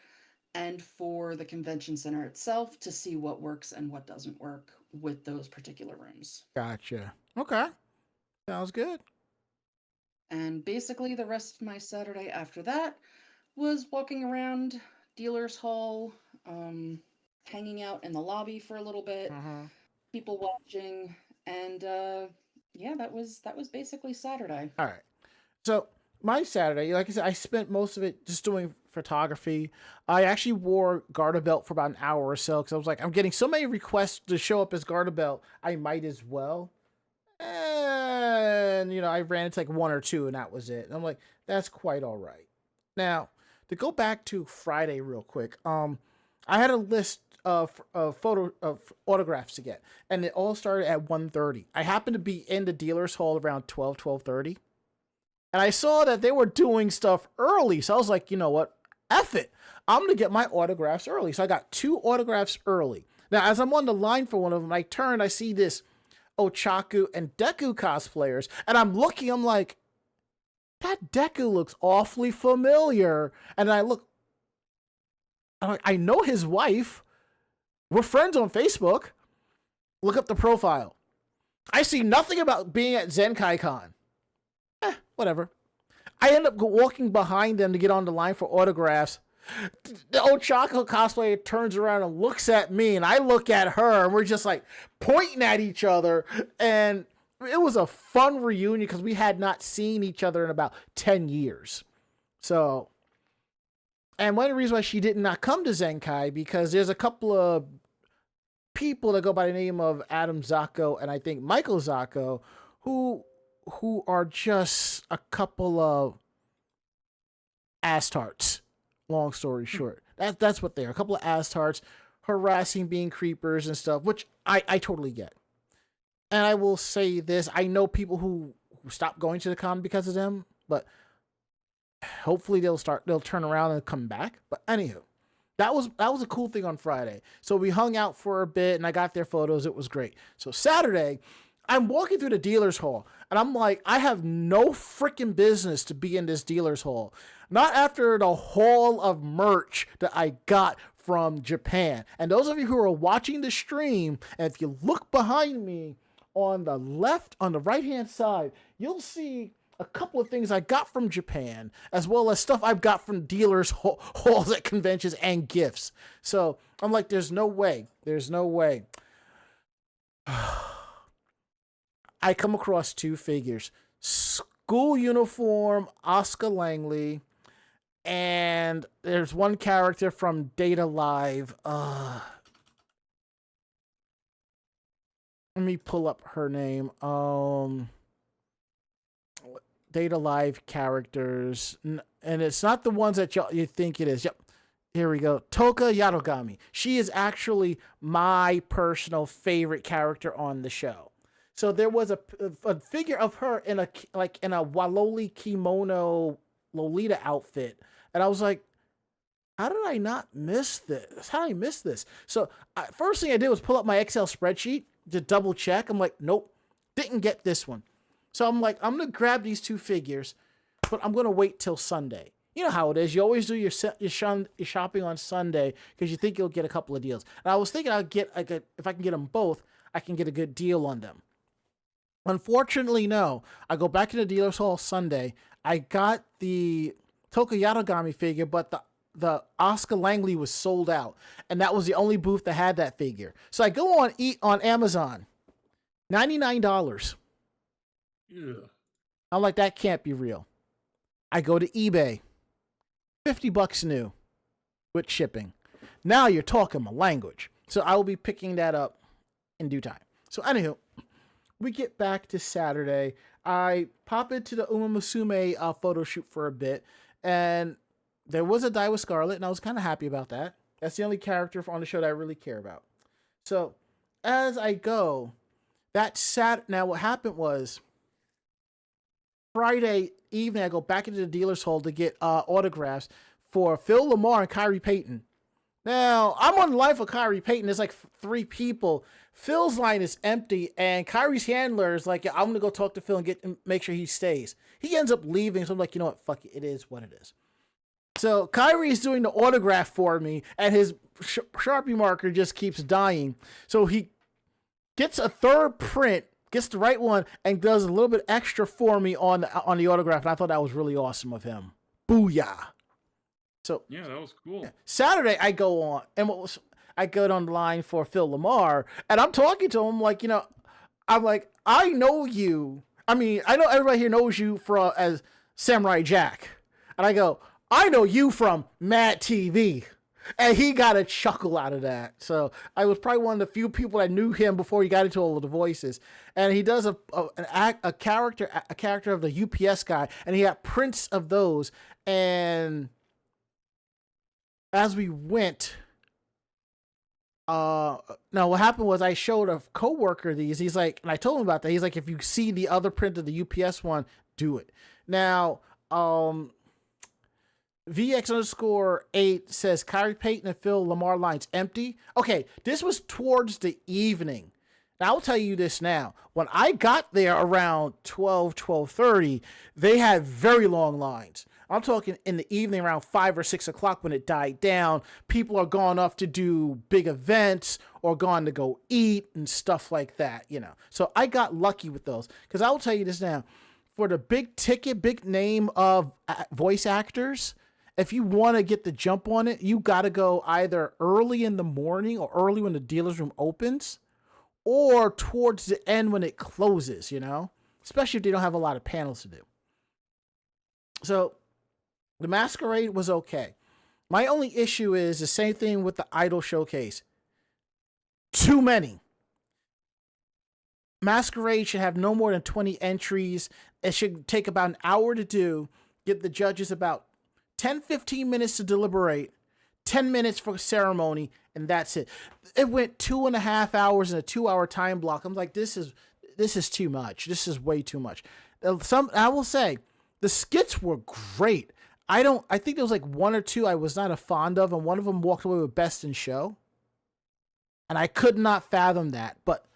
and for the convention center itself to see what works and what doesn't work with those particular rooms. Gotcha. Okay. Sounds good. And basically, the rest of my Saturday after that was walking around Dealer's Hall, um, hanging out in the lobby for a little bit, people watching, and yeah, that was basically Saturday. All right. So my Saturday, like I said, I spent most of it just doing photography. I actually wore garter belt for about an hour or so because I was like, I'm getting so many requests to show up as garter belt, I might as well. And I ran into like one or two, and that was it. And I'm like, that's quite all right. Now, to go back to Friday real quick, I had a list of autographs to get, and it all started at 1:30. I happened to be in the dealer's hall around 12:30. And I saw that they were doing stuff early. So I was like, you know what? F it. I'm going to get my autographs early. So I got 2 autographs early. Now, as I'm on the line for one of them, I turn, I see this Ochaku and Deku cosplayers. And I'm looking, I'm like, that Deku looks awfully familiar. And I look, I'm like, I know his wife. We're friends on Facebook. Look up the profile. I see nothing about being at Zenkaikon. Whatever. I end up walking behind them to get on the line for autographs. The Ochako cosplayer turns around and looks at me, and I look at her, and we're just like pointing at each other. And it was a fun reunion because we had not seen each other in about 10 years. So, and one of the reasons why she did not come to Zenkai, because there's a couple of people that go by the name of Adam Zako and I think Michael Zako who are just a couple of ass tarts. Long story short, that's what they are. A couple of ass tarts harassing, being creepers and stuff, which I totally get. And I will say this: I know people who stopped going to the con because of them, but hopefully they'll turn around and come back. But anywho, that was a cool thing on Friday. So we hung out for a bit, and I got their photos. It was great. So Saturday, I'm walking through the dealer's hall, and I'm like, I have no freaking business to be in this dealer's hall. Not after the haul of merch that I got from Japan. And those of you who are watching the stream, and if you look behind me on the left, on the right-hand side, you'll see a couple of things I got from Japan, as well as stuff I've got from dealers' halls at conventions and gifts. So I'm like, there's no way. I come across 2 figures. School uniform, Oscar Langley, and there's one character from Data Live. Let me pull up her name. Data Live characters. And it's not the ones that you think it is. Yep. Here we go. Toka Yarogami. She is actually my personal favorite character on the show. So there was a figure of her in a Waloli kimono Lolita outfit. And I was like, how did I not miss this? How did I miss this? So first thing I did was pull up my Excel spreadsheet to double check. I'm like, nope, didn't get this one. So I'm like, I'm going to grab these 2 figures, but I'm going to wait till Sunday. You know how it is. You always do your shopping on Sunday because you think you'll get a couple of deals. And I was thinking if I can get them both, I can get a good deal on them. Unfortunately, no. I go back to the dealer's hall Sunday. I got the Toka Yarogami figure, but the Oscar Langley was sold out. And that was the only booth that had that figure. So I go on Amazon. $99. Yeah. I'm like, that can't be real. I go to eBay. $50 new with shipping. Now you're talking my language. So I will be picking that up in due time. So anywho, we get back to Saturday. I pop into the Uma Musume photo shoot for a bit, and there was a die with Scarlet, and I was kind of happy about that. That's the only character on the show that I really care about. So as I go, now what happened was Friday evening, I go back into the dealer's hall to get autographs for Phil Lamar and Kyrie Payton. Now, I'm on the line for Kyrie Payton. There's like 3 people. Phil's line is empty, and Kyrie's handler is like, yeah, I'm going to go talk to Phil and make sure he stays. He ends up leaving, so I'm like, you know what? Fuck it. It is what it is. So Kyrie's doing the autograph for me, and his Sharpie marker just keeps dying. So he gets a 3rd print, gets the right one, and does a little bit extra for me on the autograph, and I thought that was really awesome of him. Booyah. So yeah, that was cool. Saturday I go on, and I go online for Phil Lamar, and I'm talking to him like, I'm like, I know you. I mean, I know everybody here knows you as Samurai Jack. And I go, I know you from Mad TV. And he got a chuckle out of that. So I was probably one of the few people that knew him before he got into all of the voices. And he does a character of the UPS guy, and he had prints of those. And as we went, now what happened was I showed a coworker these. He's like, and I told him about that. He's like, if you see the other print of the UPS one, do it. Now, VX_8 says Kyrie Payton and Phil Lamar lines empty. Okay, this was towards the evening. Now, I'll tell you this now. When I got there around 12:30, they had very long lines. I'm talking in the evening around 5 or 6 o'clock when it died down. People are gone off to do big events or gone to go eat and stuff like that, So I got lucky with those. Because I will tell you this now. For the big ticket, big name of voice actors, if you want to get the jump on it, you got to go either early in the morning or early when the dealer's room opens, or towards the end when it closes, especially if they don't have a lot of panels to do. So the Masquerade was okay. My only issue is the same thing with the Idol Showcase. Too many. Masquerade should have no more than 20 entries. It should take about an hour to do, give the judges about 10-15 minutes to deliberate, 10 minutes for ceremony, and that's it. It went 2.5 hours in a 2-hour time block. I'm like, this is too much. This is way too much. I will say the skits were great. I think there was like one or two I was not a fond of, and one of them walked away with Best in Show. And I could not fathom that, but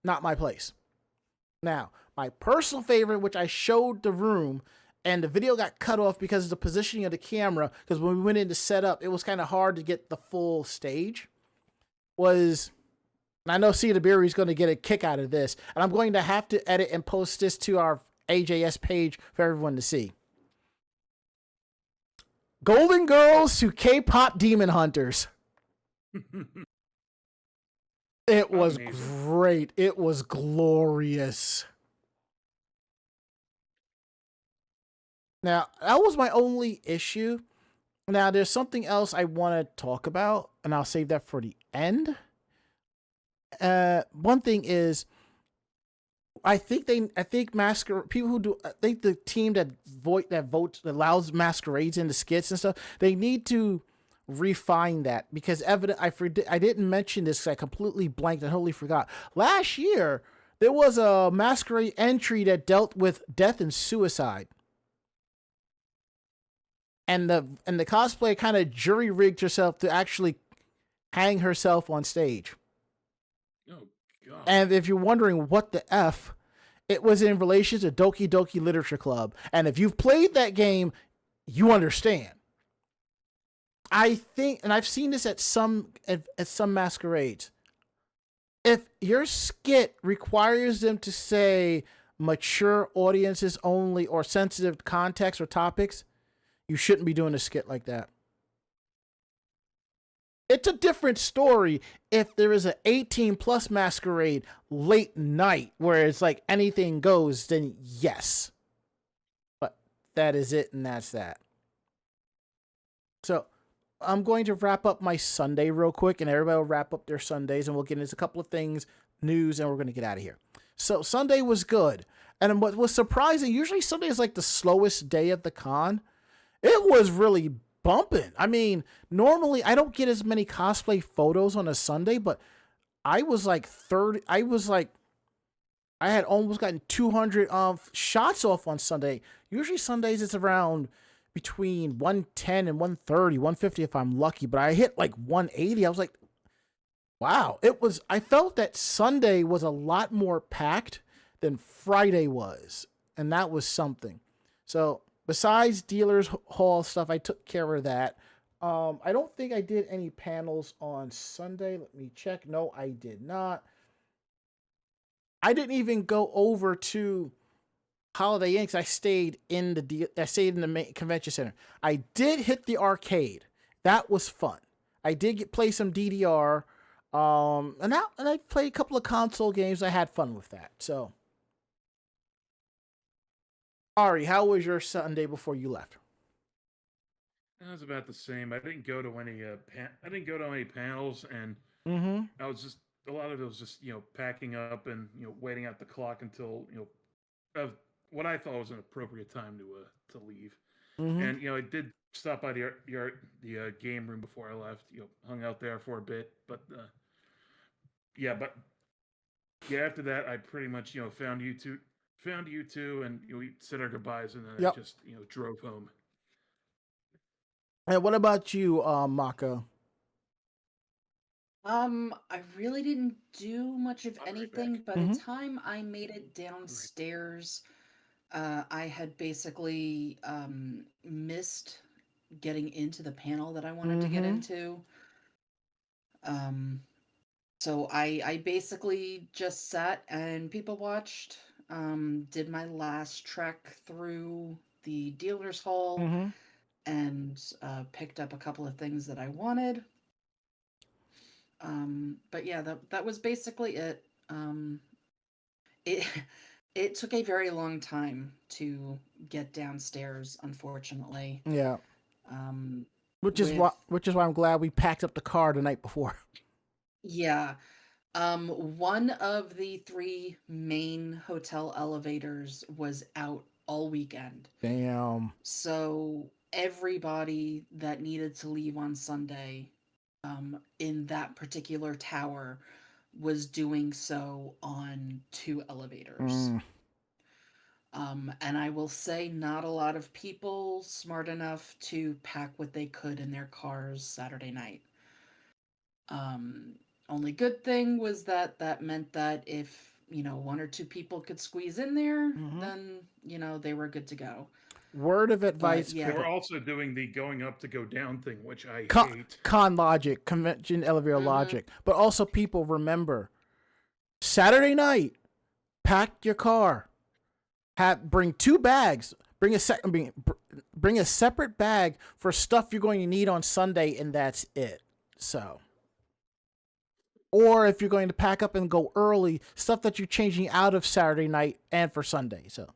not my place. Now, my personal favorite, which I showed the room, and the video got cut off because of the positioning of the camera, because when we went in to set up, it was kind of hard to get the full stage, and I know Cedar Berry's going to get a kick out of this, and I'm going to have to edit and post this to our AJS page for everyone to see. Golden Girls to K-pop Demon Hunters. It was great. It was glorious. Now, that was my only issue. Now, there's something else I want to talk about, and I'll save that for the end. One thing is, I think people who do, I think the team that allows masquerades into skits and stuff, they need to refine that, because I didn't mention this because I completely blanked and totally forgot. Last year, there was a masquerade entry that dealt with death and suicide. And the cosplayer kind of jury rigged herself to actually hang herself on stage. Oh, God. And if you're wondering what the F, it was in relation to Doki Doki Literature Club. And if you've played that game, you understand. I think, and I've seen this at some masquerades, if your skit requires them to say mature audiences only or sensitive context or topics, you shouldn't be doing a skit like that. It's a different story if there is an 18+ masquerade late night where it's like anything goes, then yes. But that is it, and that's that. So I'm going to wrap up my Sunday real quick, and everybody will wrap up their Sundays, and we'll get into a couple of things, news, and we're going to get out of here. So Sunday was good. And what was surprising, usually Sunday is like the slowest day of the con. It was really bumping. I mean, normally I don't get as many cosplay photos on a Sunday, but I was like 30. I had almost gotten 200 shots off on Sunday. Usually Sundays it's around between 110 and 130, 150 if I'm lucky, but I hit like 180. I was like, wow. I felt that Sunday was a lot more packed than Friday was, and that was something. So besides dealers hall stuff, I took care of that. I don't think I did any panels on Sunday. Let me check. No, I did not. I didn't even go over to Holiday Inn because I stayed in the main convention center. I did hit the arcade. That was fun. I did play some DDR, and I played a couple of console games. I had fun with that. So, Ari, how was your Sunday before you left? It was about the same. I didn't go to any I didn't go to any panels, and Mm-hmm. I was just a lot of it was just packing up and waiting out the clock until what I thought was an appropriate time to leave. Mm-hmm. And I did stop by the game room before I left. Hung out there for a bit, but after that I pretty much found you two, and we said our goodbyes, and then Yep. I just drove home. And what about you, Mako? I really didn't do much of I'll be right anything. back. By the time I made it downstairs, I had basically missed getting into the panel that I wanted to get into. So I basically just sat and people watched, did my last trek through the dealer's hall, Mm-hmm. and picked up a couple of things that I wanted. But yeah, that was basically it. It it took a very long time to get downstairs, unfortunately. Yeah. Which is With why I'm glad we packed up the car the night before. yeah, one of the 3 main hotel elevators was out all weekend. Damn. So everybody that needed to leave on Sunday, in that particular tower was doing so on 2 elevators. And I will say not a lot of people smart enough to pack what they could in their cars Saturday night. Only good thing was that meant that if, 1 or 2 people could squeeze in there, then, they were good to go. Word of advice. yeah. They were also doing the going up to go down thing, which I hate. Con logic, convention elevator logic. But also, people remember Saturday night, pack your car. Bring 2 bags. Bring a separate bag for stuff you're going to need on Sunday, and that's it. So, or if you're going to pack up and go early, stuff that you're changing out of Saturday night and for Sunday. So,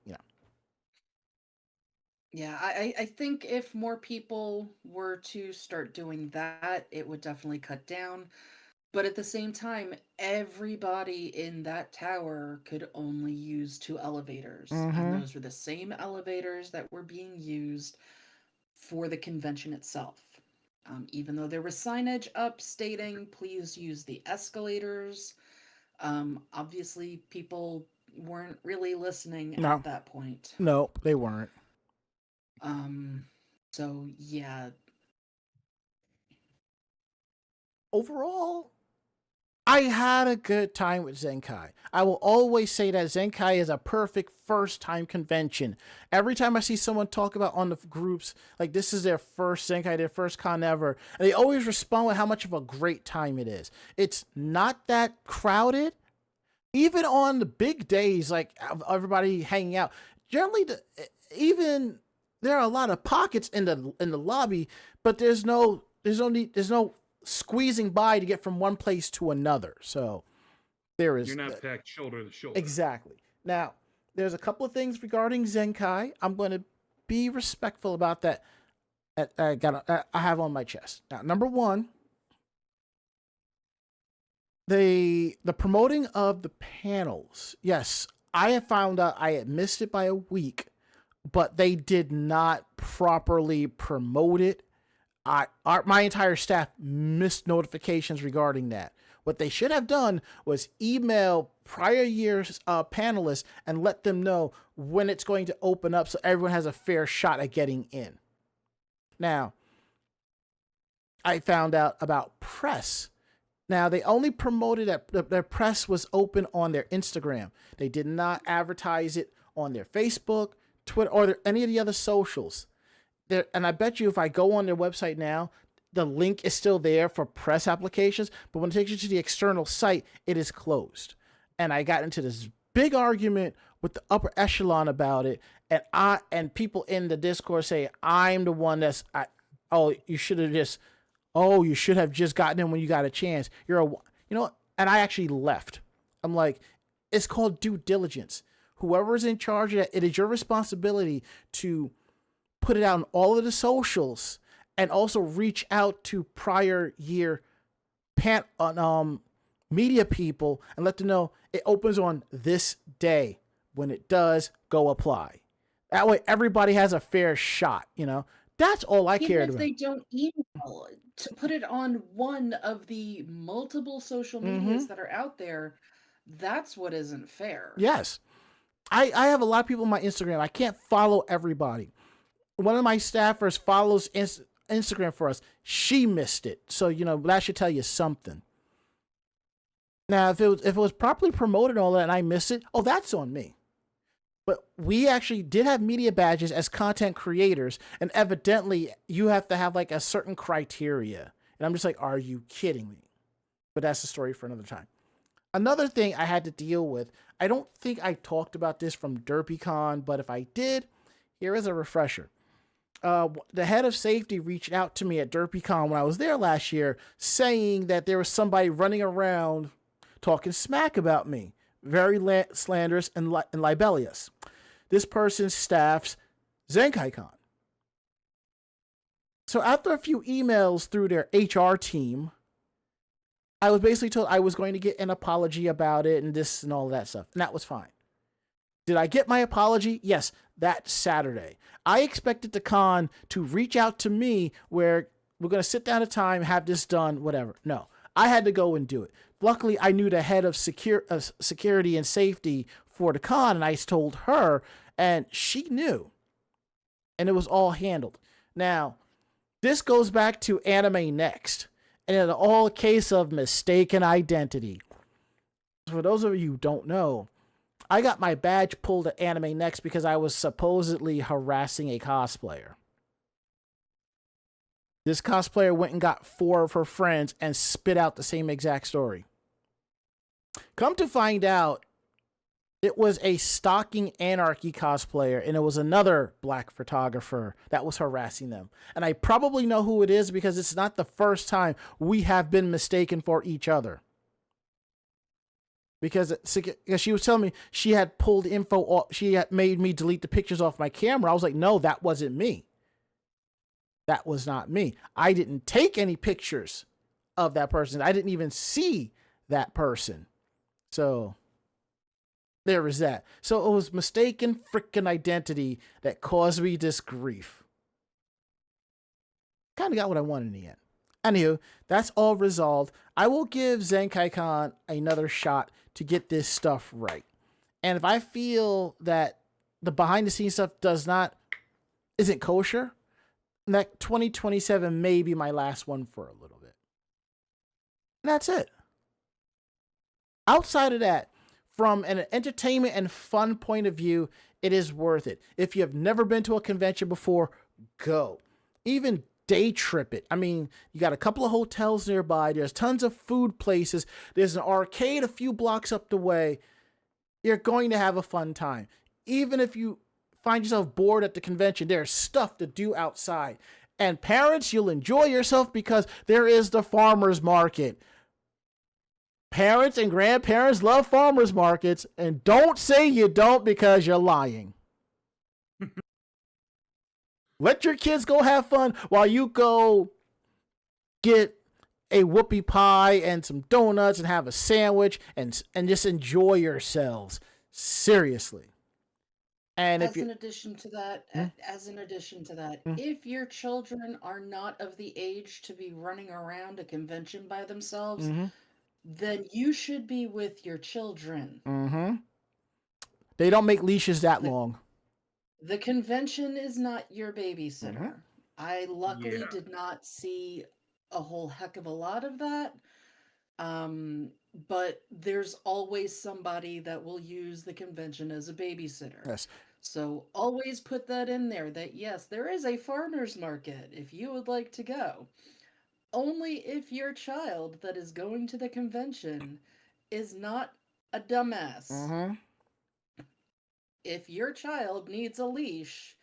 Yeah, I think if more people were to start doing that, it would definitely cut down. But at the same time, everybody in that tower could only use 2 elevators. And those were the same elevators that were being used for the convention itself. Even though there was signage up stating, please use the escalators, obviously people weren't really listening at that point. No, they weren't. So yeah. Overall, I had a good time with Zenkai. I will always say that Zenkai is a perfect first-time convention. Every time I see someone talk about on the groups, like this is their first Zenkai, their first con ever, and they always respond with how much of a great time it is. It's not that crowded. Even on the big days, like everybody hanging out, generally, even there are a lot of pockets in the lobby, but there's no squeezing by to get from one place to another. So there is. You're not packed shoulder to shoulder. Exactly. Now, there's a couple of things regarding Zenkai. I'm going to be respectful about that. I have on my chest. Now, number one, the promoting of the panels. Yes, I have found out I had missed it by a week, but they did not properly promote it. My entire staff missed notifications regarding that. What they should have done was email prior year's panelists and let them know when it's going to open up so everyone has a fair shot at getting in. Now, I found out about press. Now, they only promoted that their press was open on their Instagram. They did not advertise it on their Facebook, Twitter, or any of the other socials. And I bet you if I go on their website now, the link is still there for press applications, but when it takes you to the external site, it is closed. And I got into this big argument with the upper echelon about it, and people in the Discord say I'm the one you should have just oh, you should have just gotten in when you got a chance. And I actually left. I'm like, it's called due diligence. Whoever is in charge of that, it is your responsibility to put it out on all of the socials and also reach out to prior year media people and let them know it opens on this day. When it does, go apply. That way everybody has a fair shot, That's all I care about. Even if they don't email, to put it on one of the multiple social medias that are out there, that's what isn't fair. Yes. I have a lot of people on my Instagram. I can't follow everybody. One of my staffers follows Instagram for us. She missed it. So, that should tell you something. Now, if it was properly promoted and all that and I missed it, that's on me. But we actually did have media badges as content creators, and evidently you have to have like a certain criteria. And I'm just like, are you kidding me? But that's the story for another time. Another thing I had to deal with, I don't think I talked about this from DerpyCon, but if I did, here is a refresher. The head of safety reached out to me at DerpyCon when I was there last year, saying that there was somebody running around talking smack about me. Very slanderous and libellous. This person staffs Zenkaikon. So after a few emails through their HR team, I was basically told I was going to get an apology about it and this and all that stuff. And that was fine. Did I get my apology? Yes, that Saturday. I expected the con to reach out to me where we're going to sit down at a time, have this done, whatever. No, I had to go and do it. Luckily, I knew the head of security and safety for the con, and I told her, and she knew. And it was all handled. Now, this goes back to Anime Next, and it's all a case of mistaken identity. For those of you who don't know, I got my badge pulled at Anime Next because I was supposedly harassing a cosplayer. This cosplayer went and got 4 of her friends and spit out the same exact story. Come to find out, it was a Stalking Anarchy cosplayer, and it was another black photographer that was harassing them. And I probably know who it is because it's not the first time we have been mistaken for each other. Because she was telling me she had pulled info off, she had made me delete the pictures off my camera. I was like, no, that wasn't me. That was not me. I didn't take any pictures of that person. I didn't even see that person. So there was that. So it was mistaken freaking identity that caused me this grief. Kind of got what I wanted in the end. Anywho, that's all resolved. I will give Zenkaikon another shot to get this stuff right. And if I feel that the behind the scenes stuff isn't kosher, that 2027 may be my last one for a little bit. And that's it. Outside of that, from an entertainment and fun point of view, it is worth it. If you have never been to a convention before, go. Even day trip it. I mean, you got a couple of hotels nearby. There's tons of food places. There's an arcade a few blocks up the way. You're going to have a fun time. Even if you find yourself bored at the convention, there's stuff to do outside. And parents, you'll enjoy yourself because there is the farmer's market. Parents and grandparents love farmers markets, and don't say you don't because you're lying. Let your kids go have fun while you go get a whoopie pie and some donuts and have a sandwich and just enjoy yourselves. Seriously. And as an addition to that, if your children are not of the age to be running around a convention by themselves, then you should be with your children. They don't make leashes that long. The convention is not your babysitter. I luckily did not see a whole heck of a lot of that. But there's always somebody that will use the convention as a babysitter. Yes. So always put that in there that yes, there is a farmer's market if you would like to go. Only if your child that is going to the convention is not a dumbass. If your child needs a leash,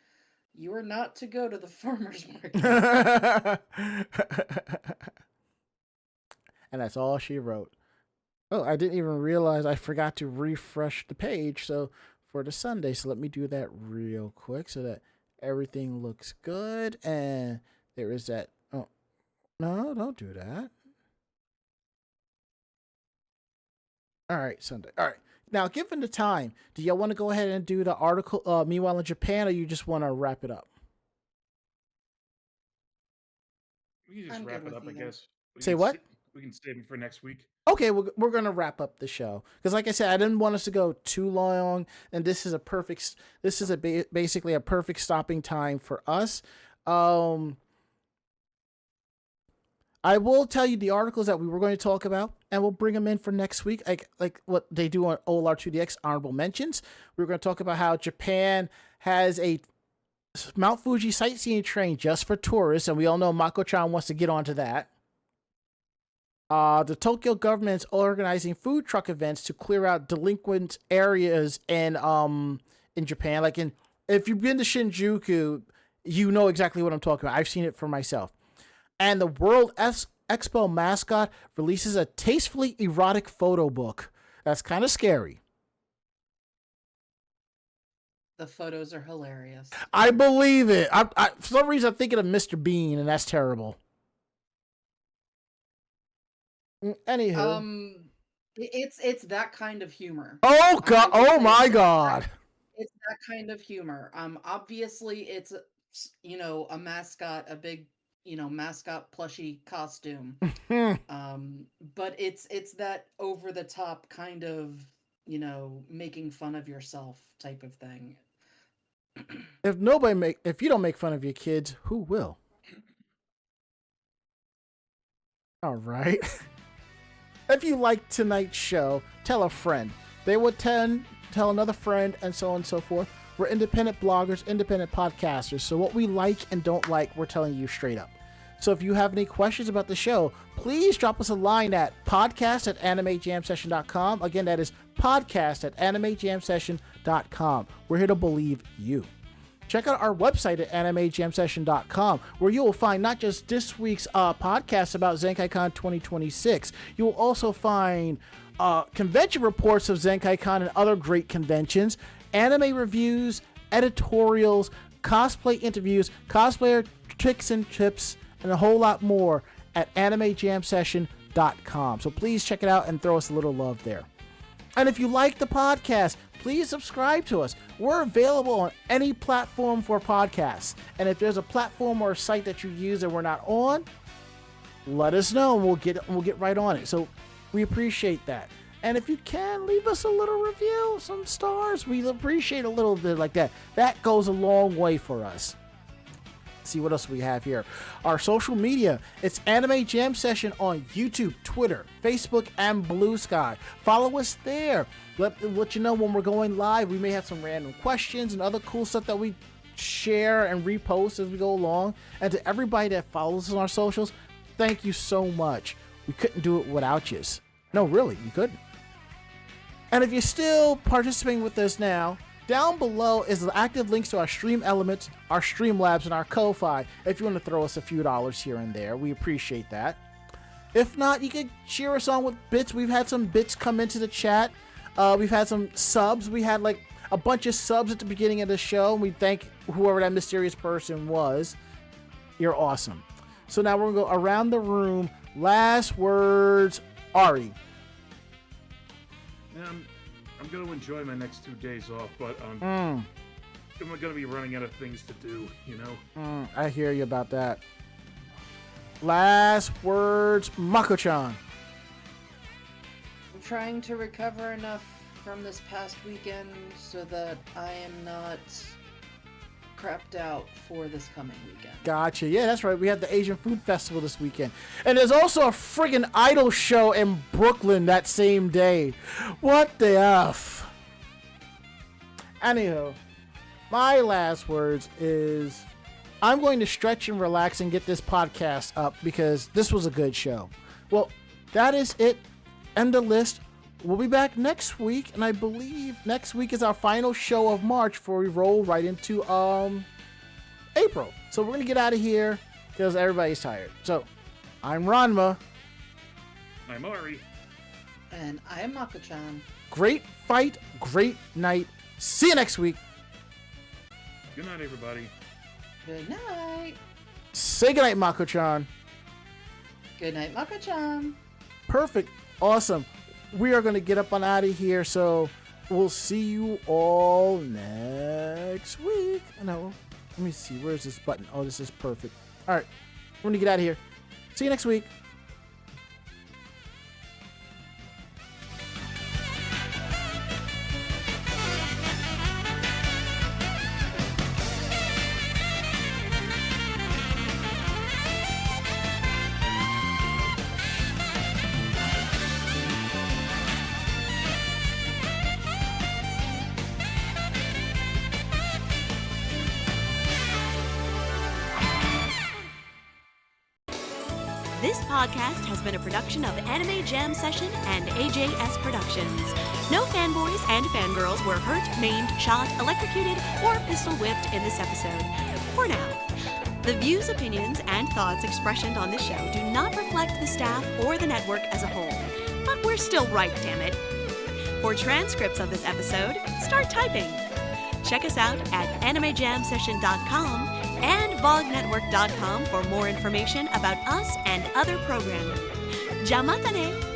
You are not to go to the farmer's market. And that's all she wrote. Oh, I didn't even realize I forgot to refresh the page. So for the Sunday, so let me do that real quick so that everything looks good. And there is that. Oh, no, don't do that. All right, Sunday. All right. Now, given the time, do y'all want to go ahead and do the article, Meanwhile in Japan, or you just want to wrap it up? We can just wrap it up, I guess. Say what? We can save it for next week. Okay, we're going to wrap up the show. Because like I said, I didn't want us to go too long, and this is basically a perfect stopping time for us. I will tell you the articles that we were going to talk about, and we'll bring them in for next week, like what they do on OLR2DX honorable mentions. We're going to talk about how Japan has a Mount Fuji sightseeing train just for tourists, and we all know Mako-chan wants to get onto that. The Tokyo government is organizing food truck events to clear out delinquent areas in Japan. If you've been to Shinjuku, you know exactly what I'm talking about. I've seen it for myself. And the World Expo mascot releases a tastefully erotic photo book. That's kind of scary. The photos are hilarious. I believe it. I for some reason, I'm thinking of Mr. Bean, and that's terrible. Anywho, it's that kind of humor. Oh God! Oh my God! It's that kind of humor. Obviously, it's a mascot, a big mascot plushie costume. But it's that over the top kind of making fun of yourself type of thing. If you don't make fun of your kids, who will? All right. If you like tonight's show, tell a friend. They would tell another friend, and so on and so forth. We're independent bloggers, independent podcasters. So what we like and don't like, we're telling you straight up. So if you have any questions about the show, please drop us a line at podcast@animejamsession.com. Again, that is podcast@animejamsession.com. We're here to believe you. Check out our website at animejamsession.com, where you will find not just this week's podcast about Zenkaikon 2026. You will also find convention reports of Zenkaikon and other great conventions, anime reviews, editorials, cosplay interviews, cosplayer tricks and tips, and a whole lot more at animejamsession.com. So please check it out and throw us a little love there. And if you like the podcast, please subscribe to us. We're available on any platform for podcasts. And if there's a platform or a site that you use that we're not on, let us know and we'll get right on it. So we appreciate that. And if you can, leave us a little review, some stars. We appreciate a little bit like that. That goes a long way for us. See what else we have here. Our social media, it's Anime Jam Session on YouTube, Twitter, Facebook, and Blue Sky. Follow us there. Let you know when we're going live. We may have some random questions and other cool stuff that we share and repost as we go along. And to everybody that follows us on our socials, thank you so much. We couldn't do it without you. No, really, we couldn't. And if you're still participating with us now, down below is the active links to our Stream Elements, our Streamlabs, and our Ko-Fi. If you want to throw us a few dollars here and there, we appreciate that. If not, you can cheer us on with bits. We've had some bits come into the chat. We've had some subs. We had like a bunch of subs at the beginning of the show. And we thank whoever that mysterious person was. You're awesome. So now we're going to go around the room. Last words, Ari. I'm going to enjoy my next 2 days off, but I'm going to be running out of things to do, I hear you about that. Last words, Mako-chan. I'm trying to recover enough from this past weekend so that I am not crapped out for this coming weekend. Gotcha. Yeah, that's right. We have the Asian Food Festival this weekend. And there's also a friggin' idol show in Brooklyn that same day. What the F? Anywho, my last words is I'm going to stretch and relax and get this podcast up because this was a good show. Well, that is it. End the list. We'll be back next week, and I believe next week is our final show of March before we roll right into April. So we're going to get out of here because everybody's tired. So I'm Ranma. I'm Ari. And I am Mako-chan. Great fight, great night. See you next week. Good night, everybody. Good night. Say goodnight, Mako-chan. Good night, Mako-chan. Perfect. Awesome. We are going to get up on out of here. So we'll see you all next week. No, let me see. Where's this button? Oh, this is perfect. All right. We're going to get out of here. See you next week. This podcast has been a production of Anime Jam Session and AJS Productions. No fanboys and fangirls were hurt, maimed, shot, electrocuted, or pistol whipped in this episode. For now. The views, opinions, and thoughts expressed on this show do not reflect the staff or the network as a whole. But we're still right, damn it. For transcripts of this episode, start typing. Check us out at animejamsession.com and vognetwork.com for more information about us and other programming. Jamatane!